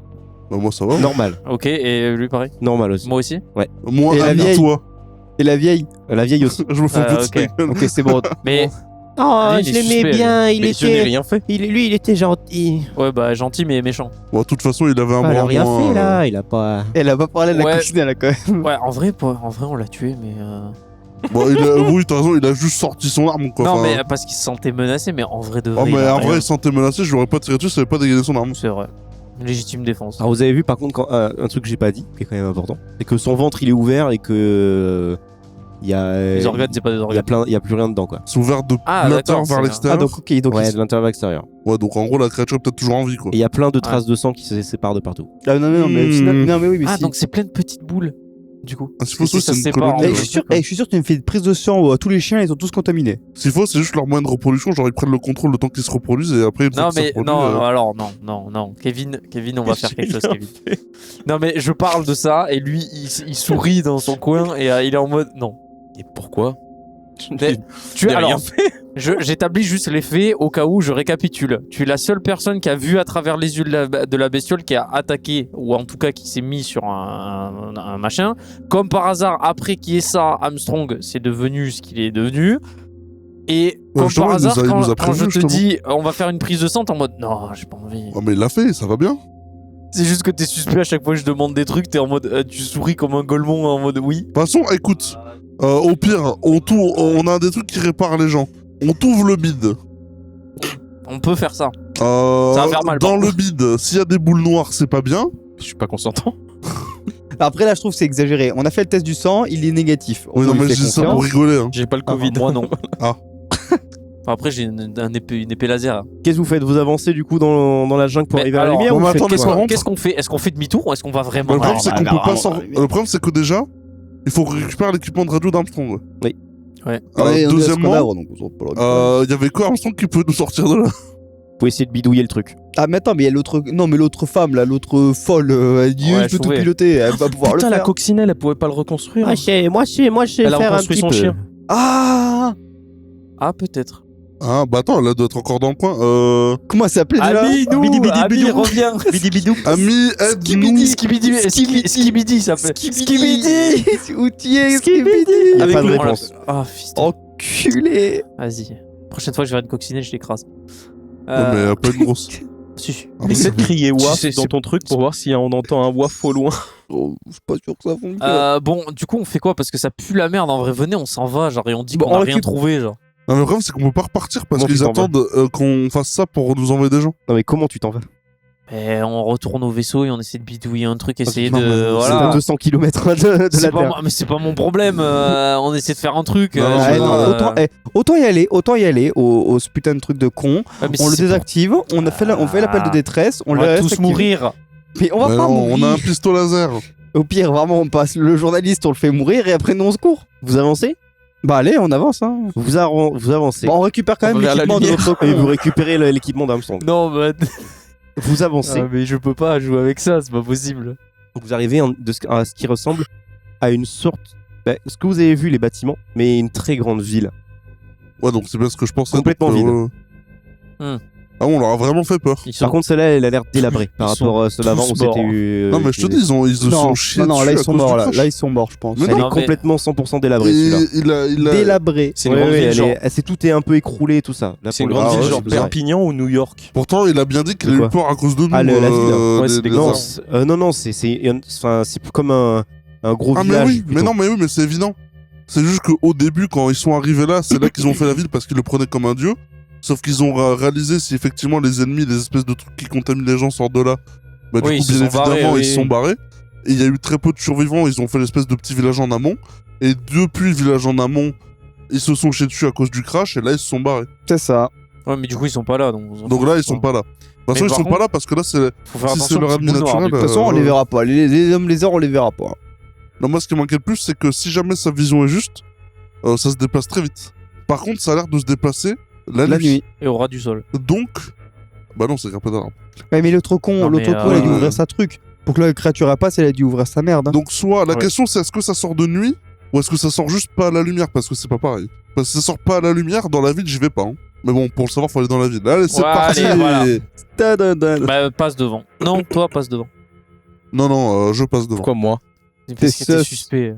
C: Bah, moi, ça va.
A: Normal.
B: Ok, et lui pareil.
A: Normal aussi.
B: Moi aussi.
C: Moi,
E: Et la
C: Annie,
E: vieille
C: toi.
E: Et la vieille
A: La vieille aussi.
C: Je me fais un peu de
B: ok.
C: sa gueule.
E: Ok, c'est bon.
B: Mais
A: Oh,
B: Lui, il est suspect,
D: Mais je n'ai rien fait.
A: Lui, il était gentil.
B: ouais, bah gentil mais méchant.
C: Bon, de toute façon, il avait un
A: Ah, il
C: bras
A: a rien
C: moins,
A: fait là, il a pas.
E: Elle a pas parlé de la
B: Ouais.
E: coccinelle là quand même.
B: Ouais, en vrai, on l'a tué, mais.
C: Bon, oui, t'as raison, il a juste sorti son arme, quoi.
B: Non,
C: Enfin,
B: mais parce qu'il se sentait menacé, mais en vrai de vrai.
C: Oh,
B: il
C: mais
B: a
C: en
B: rien.
C: vrai, il se sentait menacé, je l'aurais pas tiré dessus, ça avait pas dégainé son arme.
B: C'est vrai. Légitime défense.
A: Alors vous avez vu par contre un truc que j'ai pas dit, qui est quand même important, c'est que son ventre il est ouvert et que il y a
B: Les organes, c'est pas des
A: il y a
B: organes.
A: plein, il y a plus rien dedans quoi.
C: C'est ouvert de
B: Ah,
C: l'intérieur
B: d'accord,
C: vers
B: c'est-
C: l'extérieur.
E: Ah, donc ok, donc.
A: Ouais, de l'intérieur vers l'extérieur.
C: Ouais, donc en gros, la créature est peut-être toujours en vie, quoi.
A: Et il y a plein de traces de sang qui se séparent de partout.
E: Ah, non, mais, non, mais oui, mais
B: Ah,
E: si.
B: donc c'est plein de petites boules, du coup.
C: Ah, s'il faut,
B: Si
C: c'est
B: ça se
C: une
B: sépare.
C: colonie,
E: Eh, je suis sûr, je suis sûr que tu me fais une prise de sang, tous les chiens ils sont tous contaminés.
C: S'il faut, c'est juste leur moyen de reproduction, genre ils prennent le contrôle le temps qu'ils se reproduisent et après, une fois
B: Non,
C: que ça
B: mais
C: reproduit,
B: non, alors non. Kevin, on va faire quelque chose, Kevin. Non, mais je parle de ça et lui, il sourit dans son coin et il est en mode non.
D: Et pourquoi
B: Mais tu
D: n'ai
B: alors,
D: rien fait.
B: j'établis juste les faits au cas où je récapitule. Tu es la seule personne qui a vu à travers les yeux de la bestiole qui a attaqué, ou en tout cas qui s'est mis sur un machin. Comme par hasard, après qu'il y ait ça, Armstrong, c'est devenu ce qu'il est devenu. Et comme
C: justement,
B: par
C: il nous
B: hasard,
C: a- il nous a
B: quand je
C: prévenu,
B: te
C: justement.
B: dis on va faire une prise de sang, t'es en mode non, j'ai pas envie.
C: Oh, mais il l'a fait, ça va bien.
B: C'est juste que t'es suspect à chaque fois que je demande des trucs, t'es en mode tu souris comme un golemon en mode oui.
C: De toute façon, écoute, au pire, on a des trucs qui réparent les gens. On t'ouvre le bide.
B: On peut faire ça.
C: Ça
B: va faire mal,
C: Dans
B: par
C: le bide, s'il y a des boules noires, c'est pas bien.
D: Je suis pas consentant.
E: Après là, je trouve que c'est exagéré. On a fait le test du sang, il est négatif.
C: Oui, non,
E: On lui
C: mais
E: fait
C: je dis ça
E: confiance.
C: pour rigoler. Hein.
D: J'ai pas le
B: Ah,
D: Covid.
B: moi non.
C: Ah.
B: Enfin, après j'ai une épée laser.
A: Qu'est-ce que vous faites? Vous avancez du coup dans la jungle pour
B: Mais
A: arriver à la
B: alors,
A: lumière
C: bon,
A: ou
C: mais
A: vous faites
C: attendez,
A: quoi
C: par contre-
B: Qu'est-ce qu'on fait? Est-ce qu'on fait demi-tour ou est-ce qu'on va vraiment
C: Le problème, c'est qu'on
E: bah,
C: peut pas
E: vraiment,
C: s'en. Le problème, c'est que déjà, il faut récupérer l'équipement de radio d'Armstrong.
A: Oui.
B: Ouais.
C: Deuxièmement,
E: donc on peut le-
C: il y avait quoi Armstrong qui pouvait nous sortir de là?
A: Vous pouvez essayer de bidouiller le truc.
E: Ah, mais attends, mais il y a l'autre. Non, mais l'autre femme là, l'autre folle, elle dit
B: Ouais,
E: je peux tout
B: Chouvet.
E: piloter, elle va pouvoir
D: Putain,
E: le
D: la
E: faire.
D: coccinelle, elle pouvait pas le reconstruire.
A: Moi je sais
D: Elle a
A: faire un
D: reconstruit
A: petit
D: son
A: peu.
D: chien.
E: Ah
B: Ah peut-être.
C: Ah, bah attends, elle doit être encore dans le coin.
E: Comment ça s'appelait déjà
B: Ami, nous,
E: Bidi bidi
B: Ami,
E: bidou.
B: reviens.
A: Bidi bidou.
C: Ami, aide-nous.
B: Skibidi, ça fait.
E: Skibidi Outillé
A: Skibidi.
E: Skibidi
A: Y a
B: Avec
A: pas de
B: le-
A: réponse.
B: Ah, fils.
E: Enculé
B: Vas-y. Prochaine fois que je vais à une coccinelle, je l'écrase.
C: Ouais, mais pas une grosse.
B: Si.
C: Ah, mais
D: Essaie de crier
B: Tu
D: waf
B: sais,
D: dans
B: c'est-
D: ton truc pour voir si on entend un waf au loin.
E: Oh, je suis pas sûr que ça fonctionne.
B: Bon, du coup, on fait quoi? Parce que ça pue la merde. En vrai, venez, on s'en va. Genre, et on dit
E: Bon,
B: qu'on a
E: on
B: rien
E: récup-
B: trouvé. Genre.
C: Non, mais le problème, c'est qu'on peut pas repartir parce
A: Comment tu
C: qu'ils
A: t'en vas
C: attendent qu'on fasse ça pour nous envoyer des gens.
A: Non mais comment tu t'en vas?
B: Et on retourne au vaisseau et on essaie de bidouiller un truc, essayer
C: non, mais
B: de.
C: c'est
A: C'est
B: Voilà.
A: à 200 km de
B: C'est
A: la
B: pas
A: Terre.
B: moi- mais c'est pas mon problème. On essaie de faire un truc.
C: Non,
B: je
E: Ah,
B: veux
E: non,
B: dire,
E: autant y aller au ce putain de truc de con.
B: ouais, mais
E: On
B: si
E: le
B: c'est
E: désactive, on fait l'appel de détresse,
B: pour-
E: on
B: On
E: le
B: va
E: laisse
B: tous
E: activer.
B: mourir.
E: Mais on va
C: Mais
E: pas
C: non,
E: mourir.
C: on a un pistolet laser.
E: Au pire, vraiment, on passe le journaliste, on le fait mourir et après nous on se court.
A: Vous avancez?
E: Bah allez, on avance. Hein.
A: Vous avancez.
E: Bon, on récupère quand
D: On
E: même
D: va vers la
E: l'équipement de
D: lumière.
E: notre
A: Et vous
E: con.
A: récupérez l'équipement d'Armstrong.
B: Non, bah.
A: Vous avancez.
B: mais je peux pas jouer avec ça, c'est pas possible.
A: Vous arrivez à ce qui ressemble à une sorte. Ce que vous avez vu, les bâtiments, mais une très grande ville.
C: Ouais, donc c'est bien ce que je pensais.
A: Complètement
C: donc,
A: vide.
C: Ah, on leur a vraiment fait peur.
B: Ils sont...
A: Par contre, celle-là, elle a l'air délabrée par
B: Ils sont
A: rapport à celle d'avant
B: tous
A: où c'était.
B: morts.
C: Non, mais je te dis, ils se
E: Non,
C: sont chiés
E: non, là
C: dessus
E: ils
C: à
E: sont
C: cause
E: morts.
C: du
E: Là.
C: crash.
E: Là ils sont morts, je pense.
C: Mais
A: Elle
C: non,
A: est
B: mais-
A: complètement 100% délabrée, celui-là.
C: il a...
E: Délabré.
D: C'est une grande ville, genre.
A: Tout est un peu écroulé, tout ça. Là,
D: C'est une
A: pour le
D: grande
A: coup,
D: ville,
C: ouais,
D: genre
C: c'est bizarre.
D: Perpignan ou New York.
C: Pourtant, il a bien dit qu'il
A: De
C: a
A: quoi
C: eu peur à cause de nous.
A: Ah, la ville.
D: Ouais, c'est des
C: des
A: Non,
C: arbres.
A: non, c'est plus comme un gros
C: Ah, mais
A: village.
C: oui,
A: plutôt.
C: mais c'est évident. C'est juste qu'au début, quand ils sont arrivés là, c'est là qu'ils ont fait la ville parce qu'ils le prenaient comme un dieu. Sauf qu'ils ont réalisé si effectivement les ennemis, les espèces de trucs qui contaminent les gens sortent de là. Bah,
B: Oui,
C: du
B: ils
C: coup,
B: se
C: bien
B: sont
C: évidemment,
B: barrés,
C: ils
B: oui.
C: se sont barrés. Et il y a eu très peu de survivants. Ils ont fait l'espèce de petit village en amont. Et depuis le village en amont, ils se sont chiés dessus à cause du crash. Et là, ils se sont barrés.
E: C'est ça.
B: Ouais, mais du coup, ils sont pas là.
C: Donc là, ils sont pas là. De toute façon, ils
B: par
C: sont
B: contre,
C: pas là parce que là, c'est.
B: Faut faire
C: Si
B: attention
C: c'est leur
B: aux petites
C: ennemi
B: boules noires,
C: naturel,
B: du
E: De toute façon, on les verra pas. Les hommes lézards, on les verra pas.
C: Non, moi, ce qui m'inquiète le plus, c'est que si jamais sa vision est juste, ça se déplace très vite. Par contre, ça a l'air de se déplacer la
E: La
C: nuit.
E: nuit.
B: coup. Et au ras du sol.
C: Donc. Bah non, c'est grimpé d'arbre.
E: Ouais, mais l'autre con,
B: Non, mais,
E: il a dû
C: ouais.
E: ouvrir sa truc. Pour que la créature elle passe, elle a dû ouvrir sa merde. Hein.
C: Donc soit la
B: Ouais.
C: question c'est est-ce que ça sort de nuit ou est-ce que ça sort juste pas à la lumière parce que c'est pas pareil. Parce que ça sort pas à la lumière dans la ville, j'y vais pas. Hein. Mais bon, pour le savoir, faut aller dans la ville. Allez, c'est
B: Ouais,
C: parti.
B: allez, voilà.
E: Ta-da-da.
B: Bah, passe devant. Non, toi, passe devant.
C: Non, je passe devant.
D: Pourquoi moi?
B: C'est parce
E: T'es
B: que t'es
E: sus.
B: suspect.